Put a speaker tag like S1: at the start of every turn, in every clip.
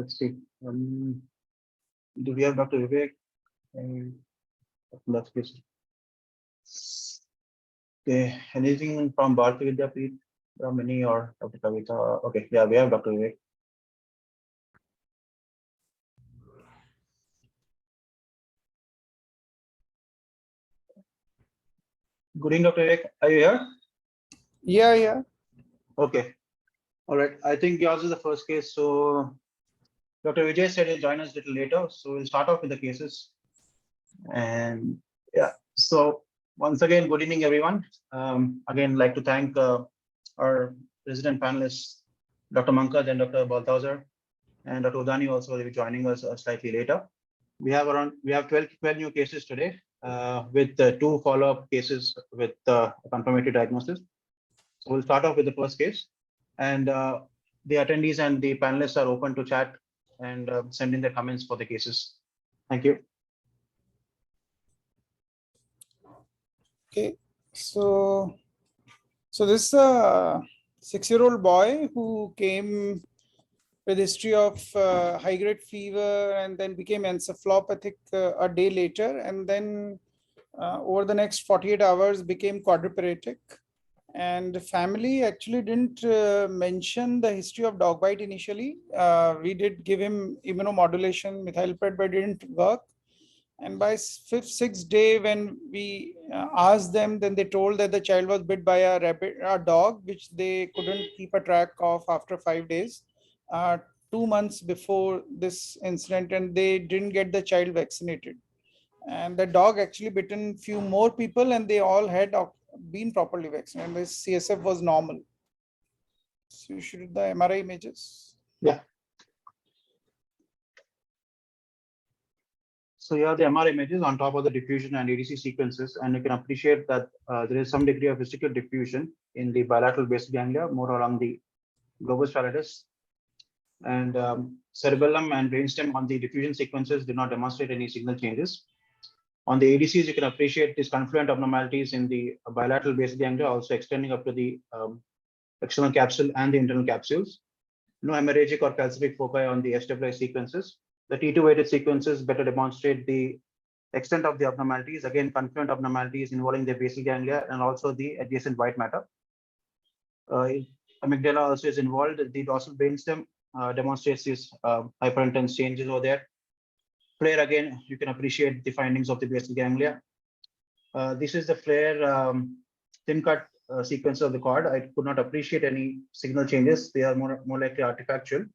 S1: let's see. Do we have Dr. Vivek? That's good. Okay, anything from Bharati Vidyapeeth, Mini or Dr. Kavita? Okay, yeah, we have Dr. Vivek. Good evening, Dr. Vivek. Are you here?
S2: Yeah.
S1: Okay. All right. I think yours is the first case. So Dr. Vijay said he'll join us a little later. So we'll start off with the cases. And yeah, so once again, good evening, everyone. Again, like to thank our resident panelists, Dr. Mankad and Dr. Balthazar, and Dr. Udani also will be joining us slightly later. We have 12 new cases today with 2 follow-up cases with confirmatory diagnosis. So we'll start off with the first case, and the attendees and the panelists are open to chat and send in their comments for the cases. Thank you.
S2: Okay, so this is a 6-year-old boy who came with history of high-grade fever and then became encephalopathic a day later, and then over the next 48 hours became quadriplegic. And the family actually didn't mention the history of dog bite initially. We did give him immunomodulation, methylpred, but it didn't work. And by 5th, 6th day, when we asked them, then they told that the child was bit by a dog, which they couldn't keep a track of after 5 days, 2 months before this incident, and they didn't get the child vaccinated. And the dog actually bitten few more people, and they all had been properly vaccinated. And the CSF was normal. So you should the MRI images.
S1: Yeah. So you have the MR images on top of the diffusion and ADC sequences, and you can appreciate that there is some degree of vesicle diffusion in the bilateral basal ganglia, more along the globus pallidus, and cerebellum and brainstem on the diffusion sequences did not demonstrate any signal changes. On the ADCs, you can appreciate these confluent abnormalities in the bilateral basal ganglia, also extending up to the external capsule and the internal capsules. No hemorrhagic or calcific foci on the SWI sequences. The T2-weighted sequences better demonstrate the extent of the abnormalities, again, confluent abnormalities involving the basal ganglia and also the adjacent white matter. Amygdala also is involved. The dorsal brainstem demonstrates these hyperintense changes over there. FLAIR, again, you can appreciate the findings of the basal ganglia. This is the FLAIR thin cut sequence of the cord. I could not appreciate any signal changes. They are more likely artifactual.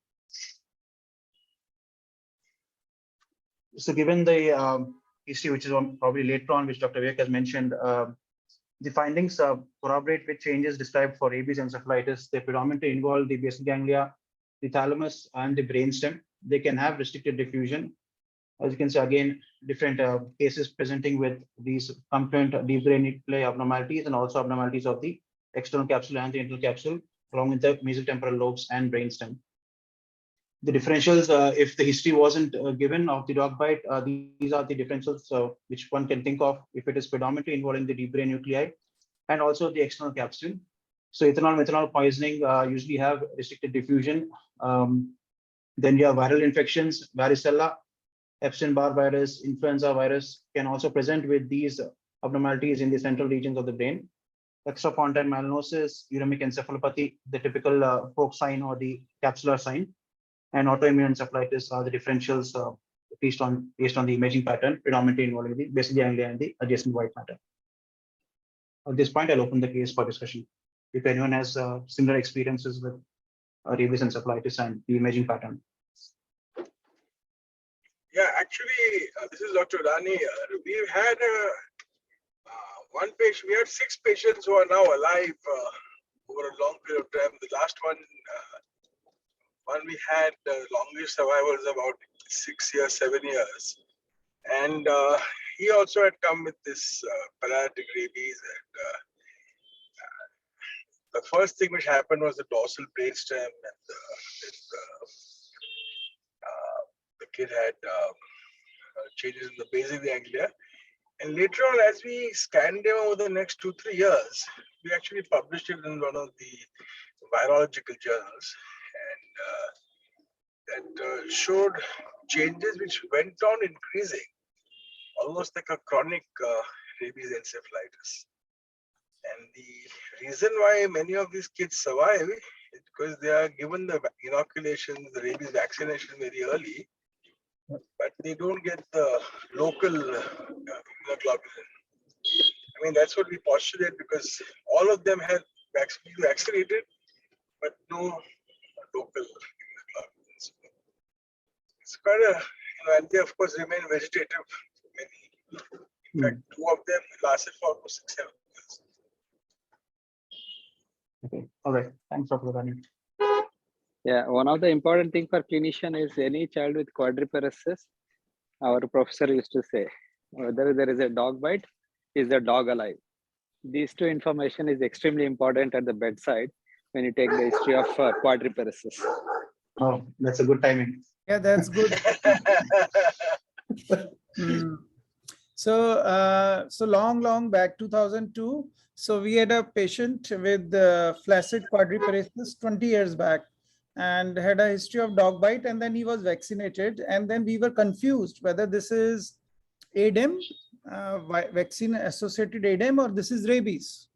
S1: So given the history, which is probably later on, which Dr. Vivek has mentioned, the findings corroborate with changes described for rabies encephalitis. They predominantly involve the basal ganglia, the thalamus, and the brainstem. They can have restricted diffusion. As you can see, again, different cases presenting with these confluent deep brain play abnormalities and also abnormalities of the external capsule and the internal capsule, along with the mesotemporal lobes and brainstem. The differentials, if the history wasn't given of the dog bite, these are the differentials which one can think of if it is predominantly involving the deep brain nuclei and also the external capsule. So ethanol-methanol poisoning usually have restricted diffusion. Then you have viral infections, varicella, Epstein-Barr virus, influenza virus can also present with these abnormalities in the central regions of the brain. Extrapontine melanosis, uremic encephalopathy, the typical folk sign or the capsular sign, and autoimmune encephalitis are the differentials based on the imaging pattern, predominantly involving the basal ganglia and the adjacent white matter. At this point, I'll open the case for discussion. If anyone has similar experiences with rabies encephalitis and the imaging pattern.
S3: Yeah, actually, this is Dr. Rani. We've had one patient. We had 6 patients who are now alive over a long period of time. The last one we had longest survival is about 6 years, 7 years, and he also had come with this paediatric rabies. And the first thing which happened was the dorsal brainstem, and the kid had changes in the basal ganglia. And later on, as we scanned him over the next 2-3 years, we actually published it in one of the virological journals. that showed changes which went on increasing, almost like a chronic rabies encephalitis. And the reason why many of these kids survive is because they are given the inoculations, the rabies vaccination very early, but they don't get the local immunoglobulin. I mean, that's what we postulate, because all of them had been vaccinated, but no local immunoglobulins. It's quite a, and they of course remain vegetative. Many, in fact, 2 of them lasted for almost 6-7 years.
S1: Okay. All right. Thanks, Dr. Rani.
S4: Yeah, one of the important thing for clinician is any child with quadriparesis, our professor used to say, whether there is a dog bite, is the dog alive? These 2 information is extremely important at the bedside when you take the history of quadriparesis.
S1: Oh, that's a good timing.
S2: Yeah, that's good. So long back, 2002. So we had a patient with flaccid quadriparesis 20 years back and had a history of dog bite, and then he was vaccinated, and then we were confused whether this is ADEM, vaccine associated ADEM, or this is rabies.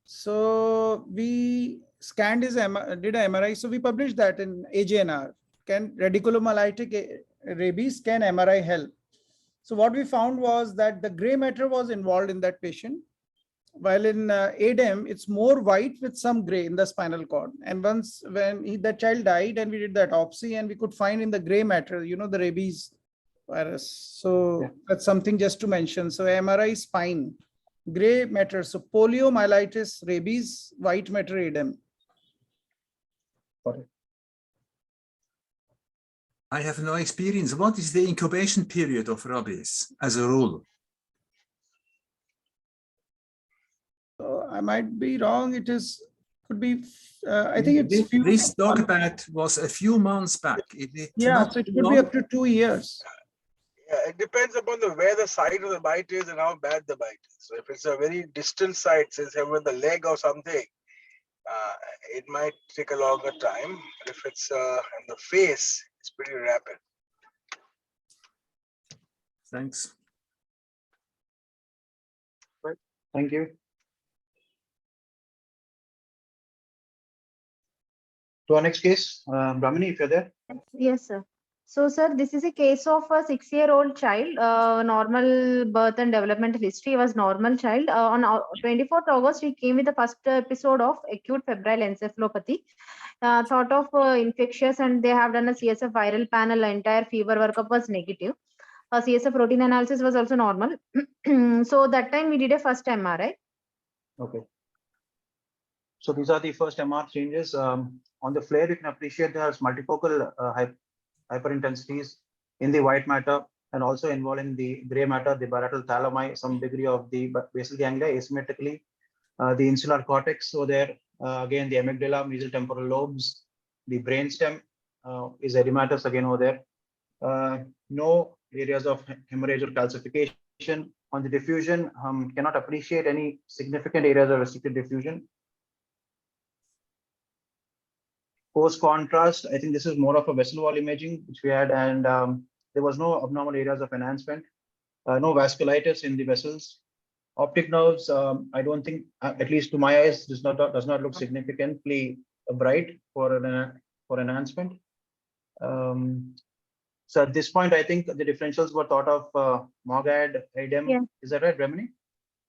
S2: So we scanned his did a MRI. So we published that in AJNR. Can radiculomyelitic rabies, can MRI help? So what we found was that the gray matter was involved in that patient, while in ADEM, it's more white with some gray in the spinal cord. And once when that child died and we did the autopsy, and we could find in the gray matter, the rabies virus. So that's something just to mention. So MRI spine, gray matter. So poliomyelitis, rabies, white matter, ADEM.
S1: Got it.
S5: I have no experience. What is the incubation period of rabies as a rule?
S2: I might be wrong. It could be, I think it's
S5: This dog bite was a few months back.
S2: Yeah, so it could be up to 2 years.
S3: Yeah, it depends upon where the site of the bite is and how bad the bite is. So if it's a very distant site, say with the leg or something, it might take a longer time. But if it's in the face, it's pretty rapid.
S5: Thanks.
S1: Right. Thank you. To our next case, Brahmini, if you're there.
S6: Yes, sir. So, sir, this is a case of a 6-year-old child, normal birth and developmental history. He was normal child. On 24th August, he came with the first episode of acute febrile encephalopathy. Thought of infectious, and they have done a CSF viral panel. Entire fever workup was negative. CSF protein analysis was also normal. So that time we did a first MRI.
S1: Okay. So these are the first MR changes. On the flare, you can appreciate there's multifocal hyperintensities in the white matter and also involving the gray matter, the bilateral thalami, some degree of the basal ganglia asymmetrically, the insular cortex. So there, again, the amygdala, mesial temporal lobes, the brainstem is edematous again over there. No areas of hemorrhage or calcification. On the diffusion, cannot appreciate any significant areas of restricted diffusion. Post contrast, I think this is more of a vessel wall imaging which we had, and there was no abnormal areas of enhancement, no vasculitis in the vessels. Optic nerves, I don't think, at least to my eyes, does not look significantly bright for enhancement. So at this point, I think the differentials were thought of Morgad, ADEM.
S6: Yeah.
S1: Is that right, Brahmini?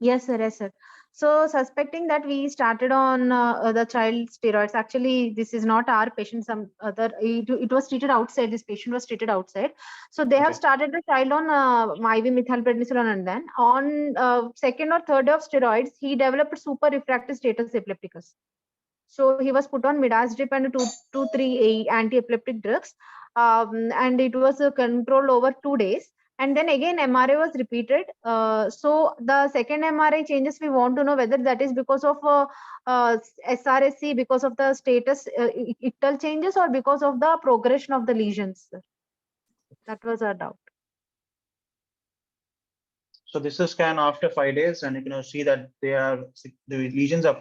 S6: Yes, sir. Yes, sir. So suspecting that, we started on the child steroids. Actually, this is not our patient. Some other, it was treated outside. This patient was treated outside. So they have started the child on IV methylprednisolone, and then on second or third day of steroids, he developed super refractory status epilepticus. So he was put on midazolam and 2-3 anti-epileptic drugs, and it was controlled over 2 days. And then again, MRI was repeated. So the second MRI changes, we want to know whether that is because of SRSC, because of the status ictal changes, or because of the progression of the lesions. That was our doubt.
S1: So this is scan after 5 days, and you can see that the lesions are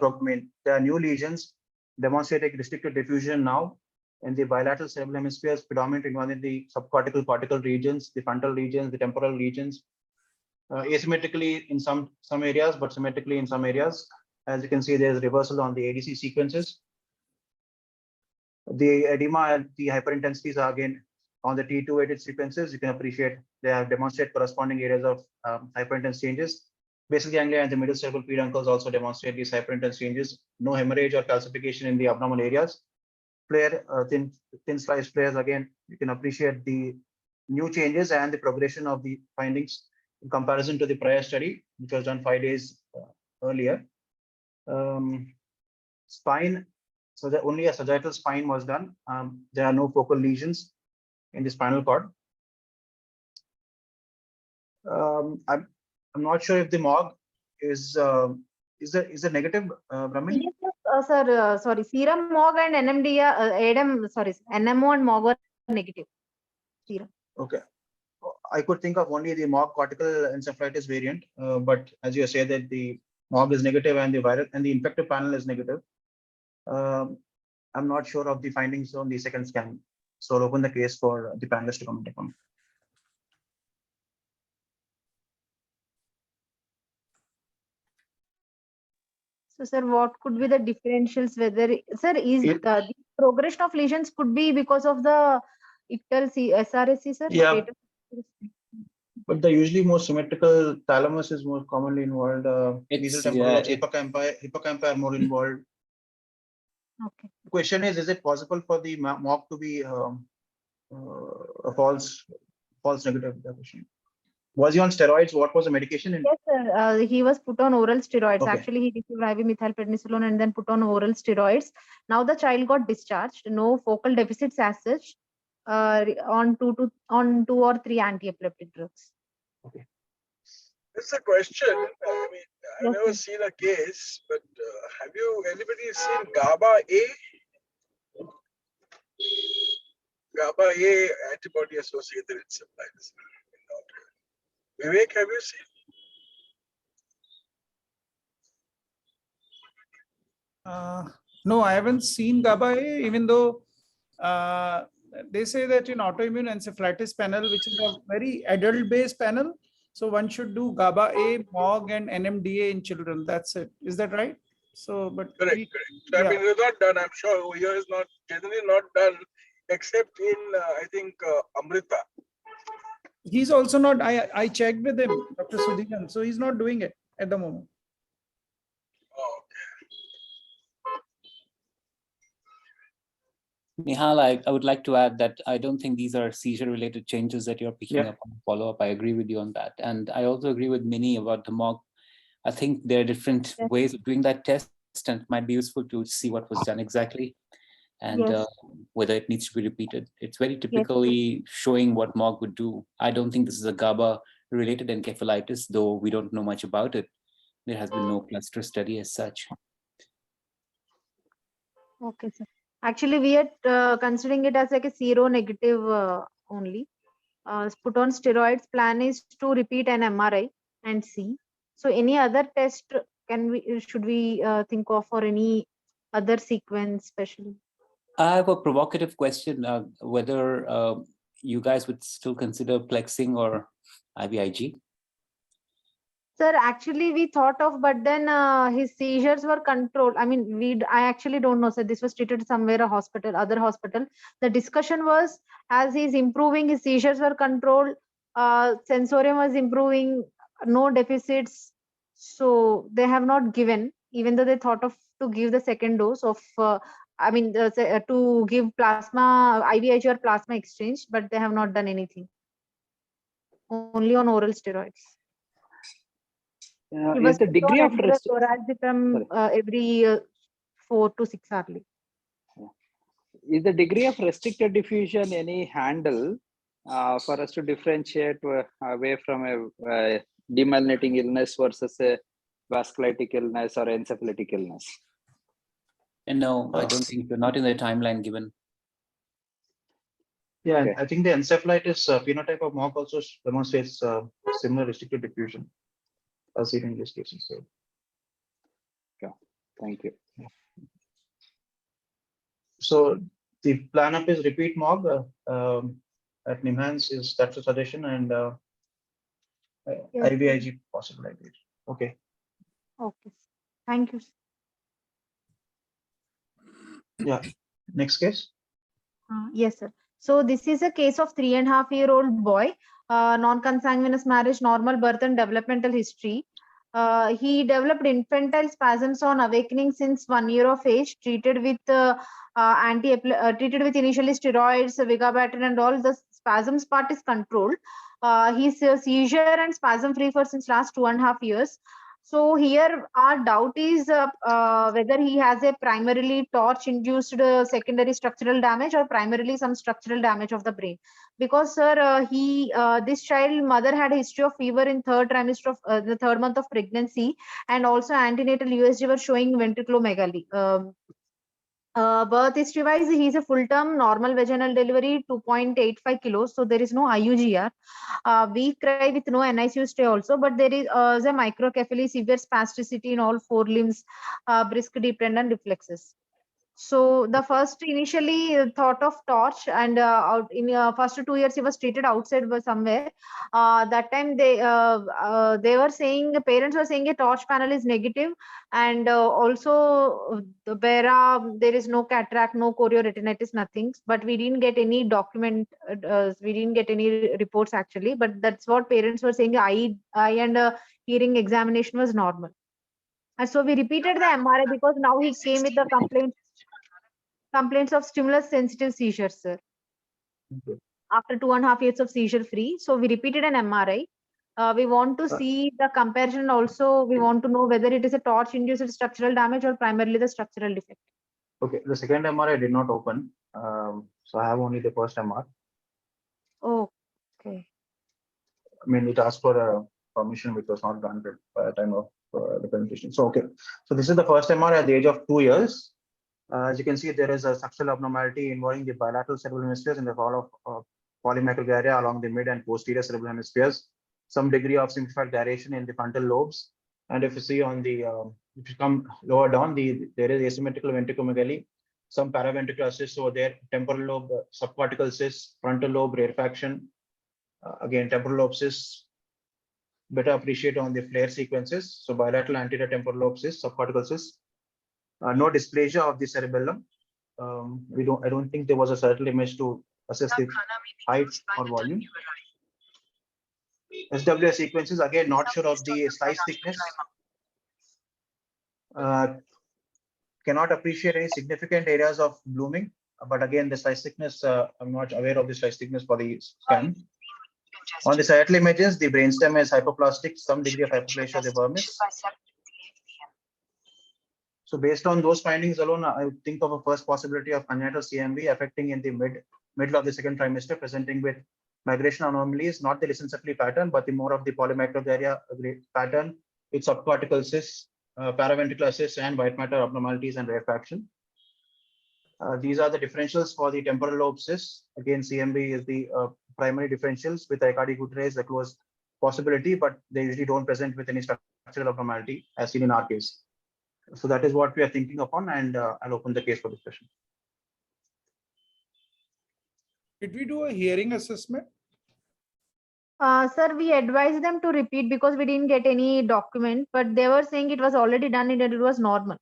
S1: there are new lesions demonstrating restricted diffusion now. in the bilateral cerebral hemispheres, predominantly involved in the subcortical cortical regions, the frontal regions, the temporal regions, asymmetrically in some areas, but symmetrically in some areas. As you can see, there's reversal on the ADC sequences. The edema and the hyperintensities are again on the T2-weighted sequences. You can appreciate they have demonstrated corresponding areas of hyperintense changes. Basal ganglia and the middle cerebral peduncles also demonstrate these hyperintense changes. No hemorrhage or calcification in the abnormal areas. Flare, thin slice flares, again, you can appreciate the new changes and the progression of the findings in comparison to the prior study, which was done 5 days earlier. Spine, so that only a sagittal spine was done. There are no focal lesions in the spinal cord. I'm not sure if the MOG is a negative, Brahmin?
S6: Yes, sir, sorry, serum MOG and NMO and MOG were negative. Serum.
S1: Okay. I could think of only the MOG cortical encephalitis variant, but as you say that the MOG is negative and the viral and the infective panel is negative. I'm not sure of the findings on the second scan. So I'll open the case for the panelists to comment upon.
S6: So, sir, what could be the differentials? Whether, sir, is the progression of lesions could be because of the ictal SRSC, sir?
S1: Yeah. But the usually more symmetrical thalamus is more commonly involved. Basal temporal hippocampi are more involved.
S6: Okay.
S1: The question is it possible for the MOG to be a false negative? Was he on steroids? What was the medication?
S6: Yes, sir. He was put on oral steroids.
S1: Okay.
S6: Actually, he received IV methylprednisolone and then put on oral steroids. Now the child got discharged. No focal deficits as such. On two or three anti-epileptic drugs.
S1: Okay.
S3: It's a question. I mean, I've
S6: Yes,
S3: never
S6: sir.
S3: seen a case, but have you anybody seen GABA A? GABA A antibody associated encephalitis. Vivek, have you seen?
S2: No, I haven't seen GABA A, even though they say that in autoimmune encephalitis panel, which is a very adult-based panel, so one should do GABA A, MOG, and NMDA in children. That's it. Is that right? So, but
S3: Correct, correct. So, I mean, it's not done. I'm sure over here is not generally not done, except in I think Amrita.
S2: He's also not. I checked with him, Dr. Sudhikan. So he's not doing it at the moment.
S3: Oh,
S7: Nihaal, I would like to add that I don't think these are seizure-related changes that you're picking up on follow-up. I agree with you on that. And I also agree with Minnie about the MOG. I think there are different ways of doing that test, and it might be useful to see what was done exactly and whether it needs to be repeated. It's very typically showing what MOG would do. I don't think this is a GABA-related encephalitis, though we don't know much about it. There has been no cluster study as such.
S6: Okay, sir. Actually, we are considering it as like a seronegative only. Put on steroids. Plan is to repeat an MRI and see. So, any other test should we think of, or any other sequence, especially?
S7: I have a provocative question: whether you guys would still consider plexing or IVIG?
S6: Sir, actually, we thought of, but then his seizures were controlled. I mean, I actually don't know, sir. This was treated somewhere, other hospital. The discussion was, as he's improving, his seizures were controlled, sensorium was improving, no deficits. So they have not given, even though they thought of to give the second dose of, to give plasma, IVIG or plasma exchange, but they have not done anything. Only on oral steroids.
S4: Is the degree of
S6: every 4 to 6 hourly.
S4: Is the degree of restricted diffusion any handle for us to differentiate away from a demyelinating illness versus a vasculitic illness or encephalitic illness?
S7: And no, I don't think we're not in the timeline given.
S1: Yeah,
S4: Okay.
S1: I think the encephalitis phenotype of MOG also demonstrates similar restricted diffusion as seen in this case. So,
S4: Thank you.
S1: so The plan up is repeat MOG at Nimhans is that's a suggestion, and
S6: Yes.
S1: IVIG possible IVIG. Okay.
S6: Okay. Thank you.
S1: Yeah. Next case.
S6: Yes, sir. So this is a case of 3.5-year-old boy, non-consanguineous marriage, normal birth and developmental history. He developed infantile spasms on awakening since 1 year of age, treated with treated with initially steroids, vigabatrin, and all. The spasms part is controlled. He's seizure and spasm free for since last 2.5 years. So here our doubt is whether he has a primarily torch induced secondary structural damage or primarily some structural damage of the brain. Because sir, this child mother had a history of fever in third trimester of the third month of pregnancy, and also antenatal USG were showing ventriculomegaly. Birth history wise, he's a full term normal vaginal delivery, 2.85 kilos. So there is no IUGR. Weak cry with no NICU stay also, but there is a microcephaly, severe spasticity in all 4 limbs, brisk dependent reflexes. So the first initially thought of torch, and out in first 2 years he was treated outside somewhere. That time they were saying, the parents were saying a torch panel is negative, and also the BERA, there is no cataract, no chorioretinitis, nothing. But we didn't get any document, we didn't get any reports actually. But that's what parents were saying. Eye and hearing examination was normal. And so we repeated the MRI because now he came with the complaints of stimulus sensitive seizures, sir.
S1: Okay.
S6: After 2.5 years of seizure free. So we repeated an MRI. We want to see the comparison. Also, we want to know whether it is a torch induced structural damage or primarily the structural defect.
S1: Okay. The second MRI did not open. So I have only the first MR.
S6: Oh, okay.
S1: I mean, it asked for a permission which was not granted by the time of the presentation. So, okay. So this is the first MR at the age of 2 years. As you can see, there is a structural abnormality involving the bilateral cerebral hemispheres in the fall of polymicrogyria along the mid and posterior cerebral hemispheres. Some degree of simplified gyration in the frontal lobes. And if you see on the, if you come lower down, there is asymmetrical ventriculomegaly, some paraventricular cysts over there, temporal lobe, subcortical cysts, frontal lobe rarefaction. Again, temporal lobe cysts, better appreciate on the flare sequences. So bilateral anterior temporal lobe cysts, subcortical cysts. No dysplasia of the cerebellum. I don't think there was a certain image to assess the height or volume. SWS sequences, again, not sure of the slice thickness. Cannot appreciate any significant areas of blooming, but again, the slice thickness, I'm not aware of the slice thickness for the scan. On the sagittal images, the brainstem is hypoplastic, some degree of hypoplasia of the vermis. So based on those findings alone, I would think of a first possibility of congenital CMV affecting in the middle of the second trimester, presenting with migration anomalies, not the lissencephaly pattern, but the more of the polymicrogyria pattern with subcortical cysts, paraventricular cysts, and white matter abnormalities and rarefaction. These are the differentials for the temporal lobe cysts. Again, CMV is the primary differentials with Aicardi-Gutierrez, the close possibility, but they usually don't present with any structural abnormality as seen in our case. So that is what we are thinking upon, and I'll open the case for discussion.
S2: Did we do a hearing assessment?
S6: Sir, we advised them to repeat because we didn't get any document, but they were saying it was already done and it was normal.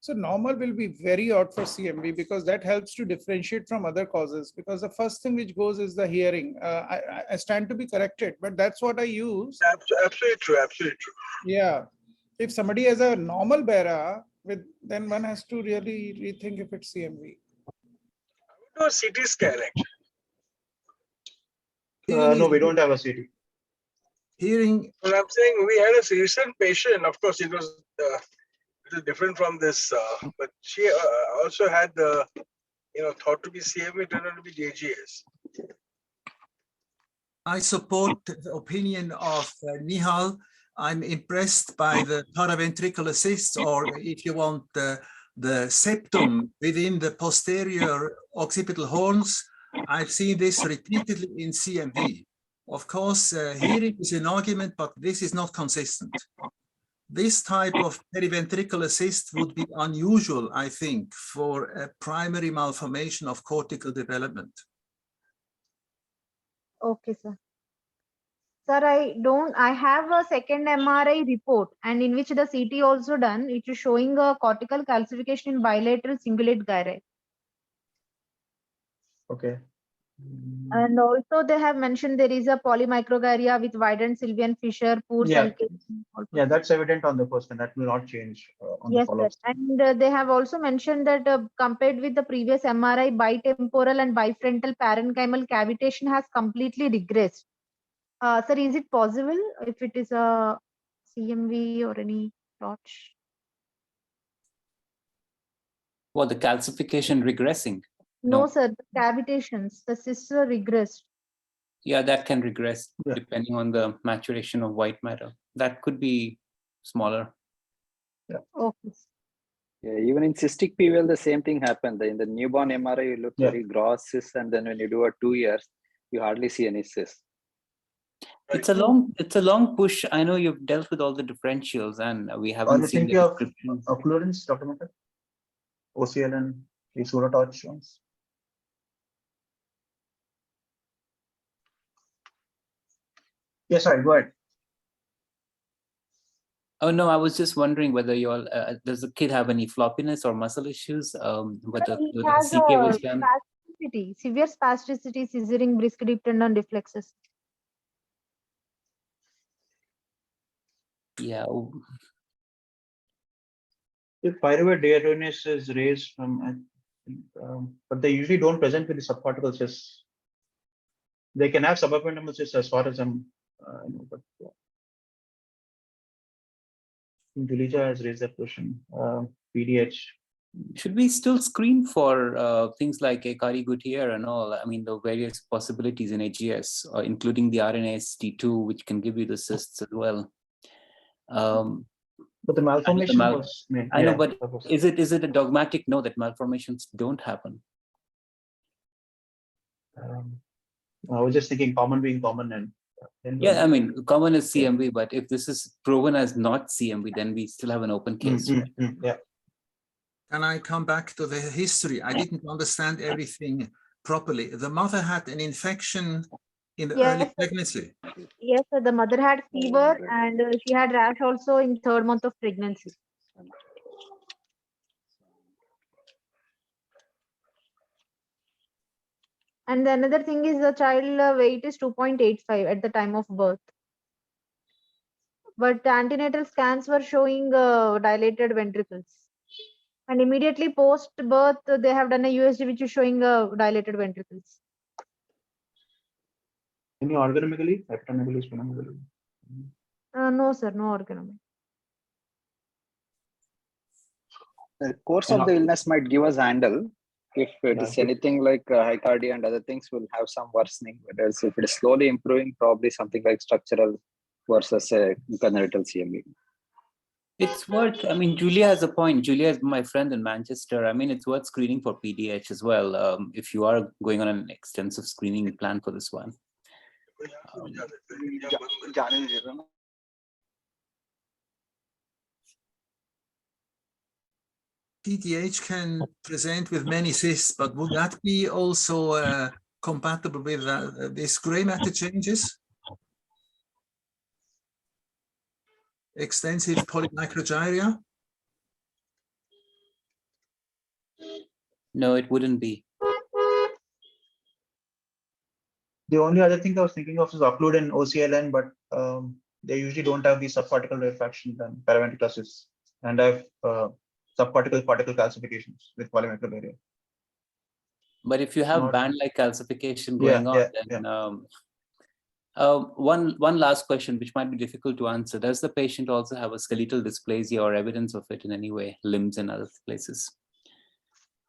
S2: So normal will be very odd for CMV because that helps to differentiate from other causes, because the first thing which goes is the hearing. I stand to be corrected, but that's what I use.
S3: Absolutely true. Absolutely true.
S2: Yeah. If somebody has a normal BERA, then one has to really rethink if it's CMV.
S3: Do a CT scan actually.
S1: No, we don't have a CT.
S5: Hearing.
S3: Well, I'm saying we had a recent patient. Of course, it was different from this, but she also had the, thought to be CMV, it turned out to be JGS.
S5: I support the opinion of Nihaal. I'm impressed by the paraventricular cysts, or if you want, the septum within the posterior occipital horns. I've seen this repeatedly in CMV. Of course, hearing is an argument, but this is not consistent. this type of periventricular cyst would be unusual, I think, for a primary malformation of cortical development.
S6: Okay, sir. Sir, I have a second MRI report and in which the CT also done. It is showing a cortical calcification in bilateral cingulate gyri.
S1: Okay.
S6: And also they have mentioned there is a polymicrogyria with widened Sylvian fissure, poor
S1: Yeah.
S6: sulcation.
S1: Yeah, that's evident on the first one. That will not change on the
S6: Yes, sir.
S1: follow-up.
S6: And they have also mentioned that compared with the previous MRI, bitemporal and bifrontal parenchymal cavitation has completely regressed. Sir, is it possible if it is a CMV or any notch?
S7: Well, the calcification regressing.
S6: No, sir, the cavitations, the cysts are regressed.
S7: Yeah, that can regress
S1: Yeah.
S7: depending on the maturation of white matter. That could be smaller.
S6: Okay.
S4: Yeah, even in cystic PVL, the same thing happened. In the newborn MRI, you look
S1: Yeah.
S4: very gross cyst, and then when you do a 2 years, you hardly see any cyst.
S7: It's a long push. I know you've dealt with all the differentials and we
S1: Are
S7: haven't
S1: you
S7: seen the
S1: thinking of
S7: descriptions.
S1: occludence, Dr. Mehta? OCL and the pseudotouch ones? Yes, sorry, go ahead.
S7: Oh no, I was just wondering whether you all does the kid have any floppiness or muscle issues? Whether
S6: He
S7: the
S6: has
S7: CK was
S6: a
S7: done.
S6: spasticity, severe spasticity, scissoring, brisk deep tendon reflexes.
S7: Yeah.
S1: If pyruvate dehydrogenase is raised from, but they usually don't present with the subcortical cysts. They can have subependymal cysts as far as I know, but yeah. Julija has raised that question. PDH.
S7: Should we still screen for things like Akari-Gutierre and all? I mean, the various possibilities in AGS, including the RNase-T2, which can give you the cysts as well.
S1: But the malformation was.
S7: I know, but is it a dogmatic no that malformations don't happen?
S1: I was just thinking common being common and.
S7: Yeah, I mean, common is CMV, but if this is proven as not CMV, then we still have an open case.
S1: Yeah.
S5: Can I come back to the history? I didn't understand everything properly. The mother had an infection in the early pregnancy.
S6: Yes, sir, the mother had fever and she had rash also in 3rd month of pregnancy. And the another thing is the child weight is 2.85 at the time of birth. But the antenatal scans were showing dilated ventricles. And immediately post birth, they have done a USG which is showing dilated ventricles.
S1: Any organomegaly? Hepatomegaly, splenomegaly?
S6: No, sir, no organomegaly.
S4: The course of the illness might give us handle. If it is anything like hycardia and other things, will have some worsening. Whereas if it is slowly improving, probably something like structural versus a congenital CMV.
S7: It's worth, I mean, Julia has a point. Julia is my friend in Manchester. I mean, it's worth screening for PDH as well, if you are going on an extensive screening plan for this one.
S5: PDH can present with many cysts, but would that be also compatible with these gray matter changes? Extensive polymicrogyria?
S7: No, it wouldn't be.
S1: The only other thing I was thinking of is occlude and OCLN, but they usually don't have these subcortical refraction and paraventricular cysts, and have subcortical particle calcifications with polymicrogyria.
S7: But if you have band-like calcification going on, then one last question, which might be difficult to answer. Does the patient also have a skeletal dysplasia or evidence of it in any way, limbs and other places?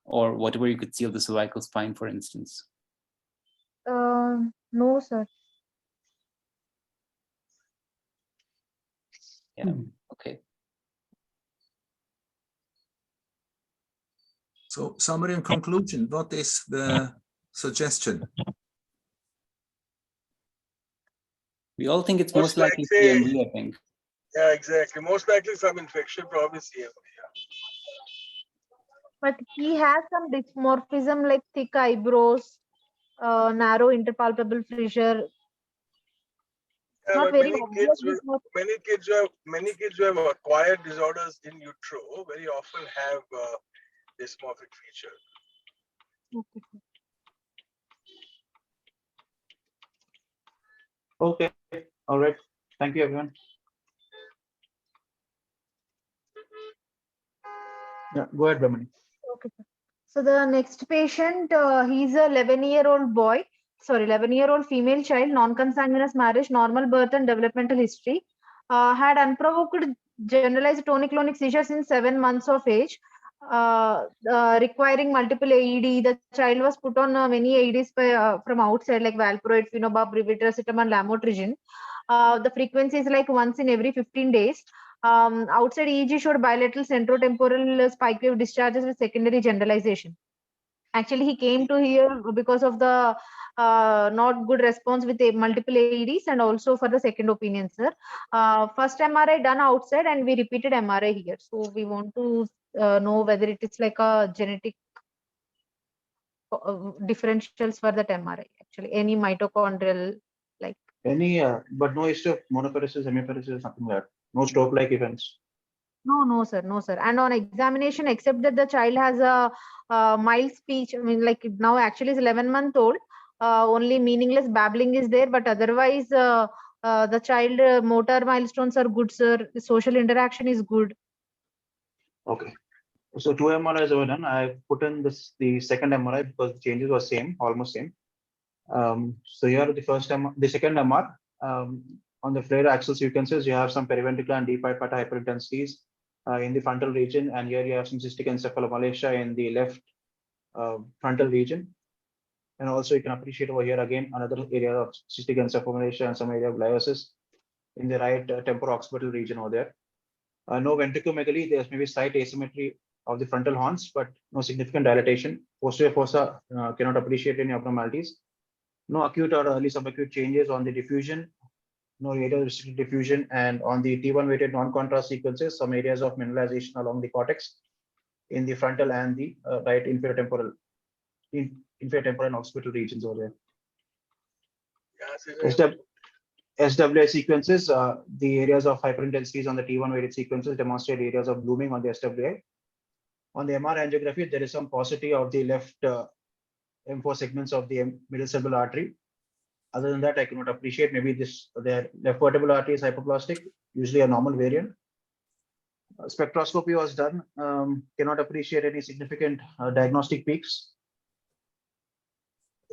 S7: Or whatever you could see of the cervical spine, for instance?
S6: No, sir.
S7: Yeah, okay.
S5: So summary and conclusion, what is the suggestion?
S7: We all think it's
S3: First,
S7: most likely
S3: I'd say-
S7: CMV, I think.
S3: Yeah, exactly. Most likely some infection, probably CMV.
S6: But he has some dysmorphism like thick eyebrows, narrow interpalpable fissure.
S3: Yeah,
S6: Not
S3: but
S6: very obvious.
S3: many kids who have acquired disorders in utero very often have dysmorphic feature.
S1: Okay. All right. Thank you, everyone. Yeah, go ahead, Brahmani.
S6: Okay. So the next patient, he's a 11-year-old boy. Sorry, 11-year-old female child, non-consanguineous marriage, normal birth and developmental history. Had unprovoked generalized tonic-clonic seizures in 7 months of age. Requiring multiple AED. The child was put on many AEDs from outside, like valproate, phenobarb, rivitiracetam, and lamotrigine. The frequency is like once in every 15 days. Outside EEG showed bilateral centrotemporal spike wave discharges with secondary generalization. Actually, he came to here because of the not good response with multiple AEDs and also for the second opinion, sir. First MRI done outside and we repeated MRI here. So we want to know whether it is like a genetic differentials for that MRI. Actually, any mitochondrial like.
S1: Any, but no issue of monoparesis, hemiparesis, something like that. No stroke-like events.
S6: No, sir, no, sir. And on examination, except that the child has a mild speech, I mean, like now actually is 11-month-old, only meaningless babbling is there, but otherwise the child motor milestones are good, sir. The social interaction is good.
S1: Okay. So 2 MRIs were done. I put in the second MRI because the changes were same, almost same. So here the second MR. On the flared axis sequences, you have some periventricular and deep pipetta hyperintensities in the frontal region, and here you have some cystic encephalomalacia in the left frontal region. And also you can appreciate over here again another area of cystic encephalomalacia and some area of gliosis in the right temporooccipital region over there. No ventriculomegaly, there's maybe slight asymmetry of the frontal horns, but no significant dilatation. Posterior fossa cannot appreciate any abnormalities. No acute or early subacute changes on the diffusion, no radial restricted diffusion, and on the T1 weighted non-contrast sequences, some areas of mineralization along the cortex in the frontal and the right inferior temporal and occipital regions over there. SWA sequences, the areas of hyperintensities on the T1 weighted sequences demonstrate areas of blooming on the SWA. On the MR angiography, there is some paucity of the left M4 segments of the middle cerebral artery. Other than that, I cannot appreciate. Maybe their left vertebral artery is hypoplastic, usually a normal variant. Spectroscopy was done. Cannot appreciate any significant diagnostic peaks.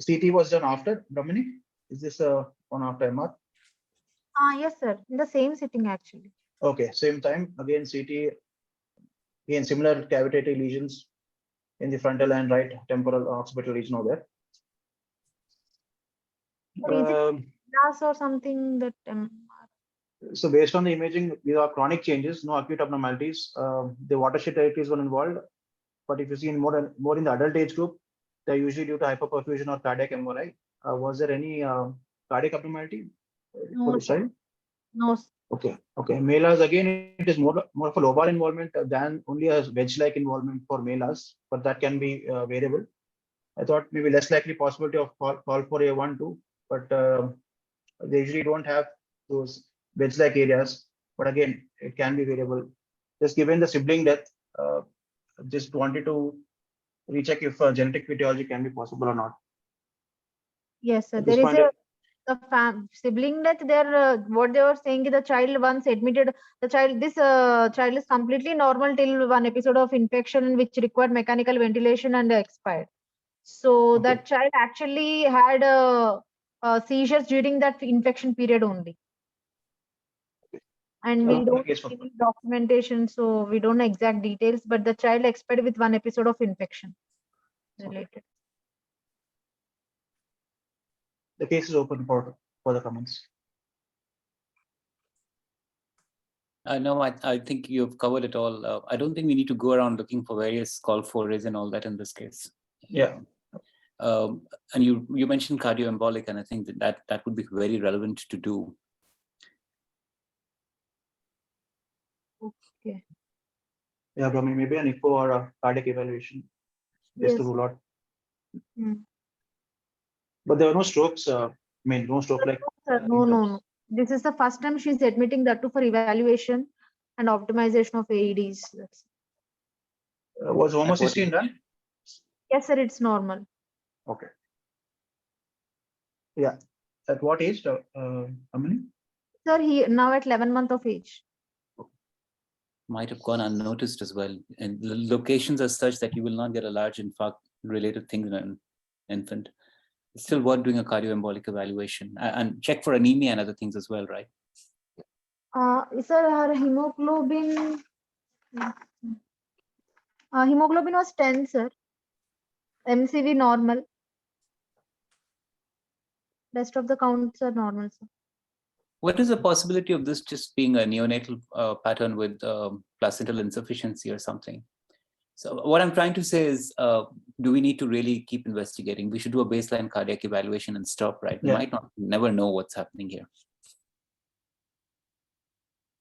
S1: CT was done after, Brahmani. Is this one after MR?
S6: Yes, sir. In the same sitting actually.
S1: Okay, same time. Again, CT. Again, similar cavitative lesions in the frontal and right temporal occipital region over there.
S6: Glass or something that.
S1: So based on the imaging, these are chronic changes, no acute abnormalities. The watershed territories were involved, but if you see in more in the adult age group, they're usually due to hyperperfusion or cardiac MRI. Was there any cardiac abnormality for this child?
S6: No.
S1: Okay. Malas, again, it is more of a lobar involvement than only a wedge-like involvement for malas, but that can be variable. I thought maybe less likely possibility of call for A1 too, but they usually don't have those wedge-like areas. But again, it can be variable. Just given the sibling death, just wanted to recheck if genetic etiology can be possible or not.
S6: Yes, sir. There is a sibling death there. What they were saying is the child once admitted, this child is completely normal till one episode of infection which required mechanical ventilation and expired. So that child actually had seizures during that infection period only. And we don't have any documentation, so we don't know exact details, but the child expired with one episode of infection related.
S1: The case is open for the comments.
S7: No, I think you've covered it all. I don't think we need to go around looking for various call fors and all that in this case.
S1: Yeah.
S7: And you mentioned cardioembolic, and I think that would be very relevant to do.
S6: Okay.
S1: Yeah, Brahmi, maybe an echo or a cardiac evaluation just to
S6: Yes.
S1: rule out.
S6: Mm.
S1: But there were no strokes. No stroke like.
S6: Sir, no. This is the first time she's admitting that too for evaluation and optimization of AEDs.
S1: Was homocysteine done?
S6: Yes, sir, it's normal.
S1: Okay. Yeah. At what age? How many?
S6: Sir, he now at 11 months of age.
S7: Might have gone unnoticed as well. And the locations are such that you will not get a large infarct-related thing in an infant. It's still worth doing a cardioembolic evaluation and check for anemia and other things as well, right?
S6: Sir, her hemoglobin. Hemoglobin was 10, sir. MCV normal. Rest of the counts are normal, sir.
S7: What is the possibility of this just being a neonatal pattern with placental insufficiency or something? So what I'm trying to say is, do we need to really keep investigating? We should do a baseline cardiac evaluation and stop, right? We might never know what's happening here.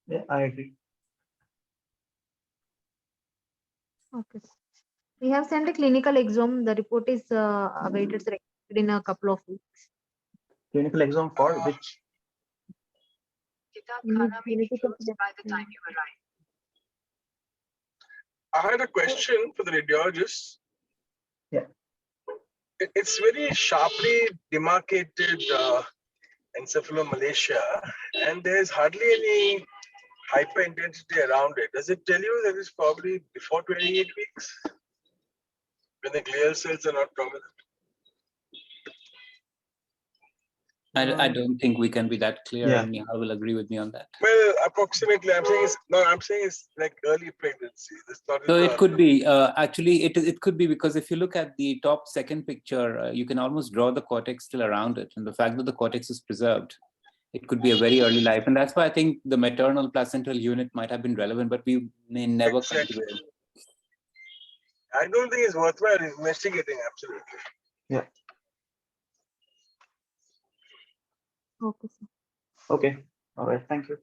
S1: Yeah, I agree.
S6: Okay. We have sent a clinical exam. The report is awaited in a couple of weeks.
S1: Clinical exam for which?
S3: I had a question for the radiologist.
S1: Yeah.
S3: It's very sharply demarcated encephalomalacia, and there's hardly any hyperintensity around it. Does it tell you that it's probably before 28 weeks when the glial cells are not prominent?
S7: I don't think we can be that clear,
S1: Yeah.
S7: and Nihaal will agree with me on that.
S3: Well, approximately, I'm saying it's like early pregnancy. That's not
S7: So it could be, actually, it could be, because if you look at the top second picture, you can almost draw the cortex still around it. And the fact that the cortex is preserved, it could be a very early life. And that's why I think the maternal placental unit might have been relevant, but we may never come to it.
S3: I don't think it's worthwhile investigating, absolutely.
S1: Yeah.
S6: Okay, sir.
S1: Okay. All right. Thank you.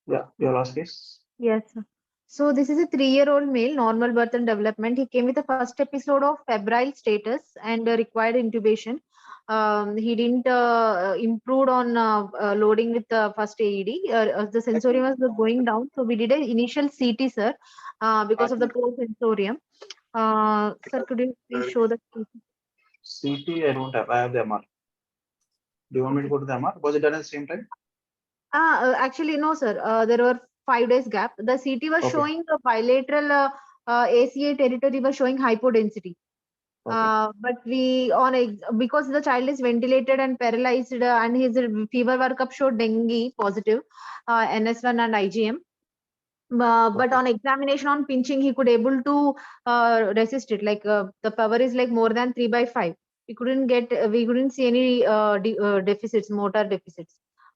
S1: Yeah. Your last case.
S6: Yes, sir. So this is a 3-year-old male, normal birth and development. He came with the first episode of febrile status and required intubation. He didn't improve on loading with the first AED. The sensorium was going down. So we did an initial CT, sir, because of the poor sensorium. Sir, could you please show the CT?
S1: CT, I don't have. I have the MR. Do you want me to go to the MR? Was it done at the same time?
S6: Actually, no, sir. There were 5 days gap. The CT was showing the bilateral ACA territory was showing hypodensity. But because the child is ventilated and paralyzed and his fever workup showed dengue positive, NS1 and IgM. But on examination on pinching, he could able to resist it. Like the power is like more than 3/5. We couldn't see any deficits, motor deficits.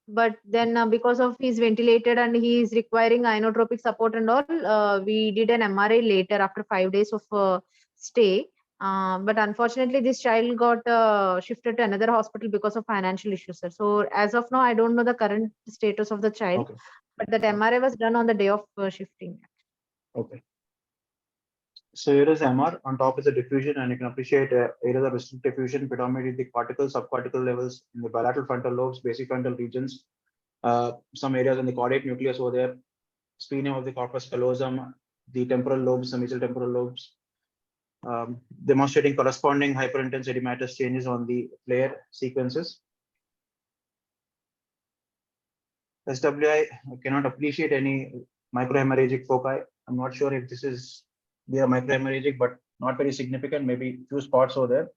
S6: But then because of he's ventilated and he is requiring inotropic support and all, we did an MRI later after 5 days of stay. But unfortunately, this child got shifted to another hospital because of financial issues, sir. So as of now, I don't know the current status of the child, but that MRI was done on the day of shifting.
S1: Okay. So here is MR. On top is a diffusion, and you can appreciate areas of distinct diffusion, predominantly the cortical, subcortical levels in the bilateral frontal lobes, basic frontal regions. Some areas in the caudate nucleus over there, splenium of the corpus callosum, the temporal lobes, the mesial temporal lobes, demonstrating corresponding hyperintense edematous changes on the flare sequences. SWI cannot appreciate any microhemorrhagic foci. I'm not sure if this is they are microhemorrhagic, but not very significant, maybe few spots over there.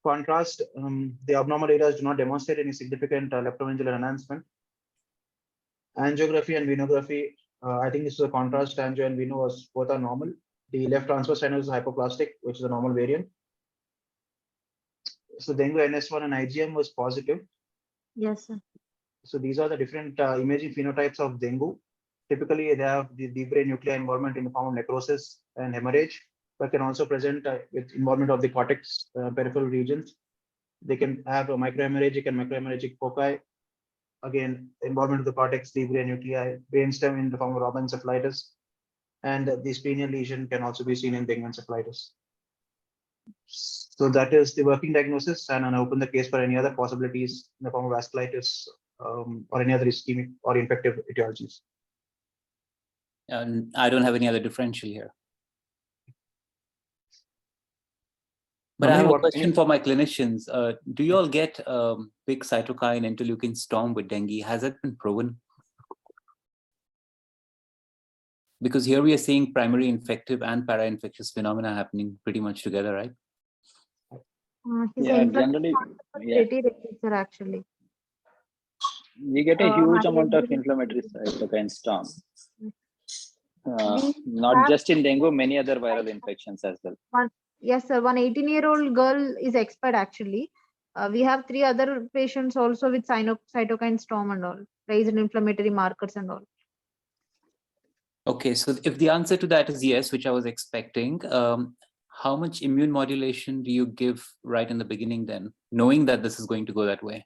S1: Contrast, the abnormal areas do not demonstrate any significant leptomeningeal enhancement. Angiography and venography, I think this is a contrast angio and veno was both are normal. The left transverse sinus is hypoplastic, which is a normal variant. So dengue NS1 and IgM was positive.
S6: Yes, sir.
S1: So these are the different imaging phenotypes of dengue. Typically, they have the deep brain nuclear involvement in the form of necrosis and hemorrhage, but can also present with involvement of the cortex peripheral regions. They can have a microhemorrhagic and macrohemorrhagic foci. again, involvement of the cortex, debrei, nuclei, brainstem in the form of Robin encephalitis, and the splenial lesion can also be seen in dengue encephalitis. So that is the working diagnosis, and I open the case for any other possibilities in the form of vasculitis or any other ischemic or infective etiologies.
S7: And I don't have any other differential here. But I have a question for my clinicians. Do you all get big cytokine interleukin storm with dengue? Has that been proven? Because here we are seeing primary infective and para-infectious phenomena happening pretty much together, right?
S4: Yeah, generally, yeah.
S6: Pretty regular, actually.
S4: We get a huge amount of inflammatory cytokine storm. Not just in dengue, many other viral infections as well.
S6: Yes, sir. One 18-year-old girl is expired, actually. We have 3 other patients also with cytokine storm and all, raised inflammatory markers and all.
S7: Okay, so if the answer to that is yes, which I was expecting, how much immune modulation do you give right in the beginning then, knowing that this is going to go that way?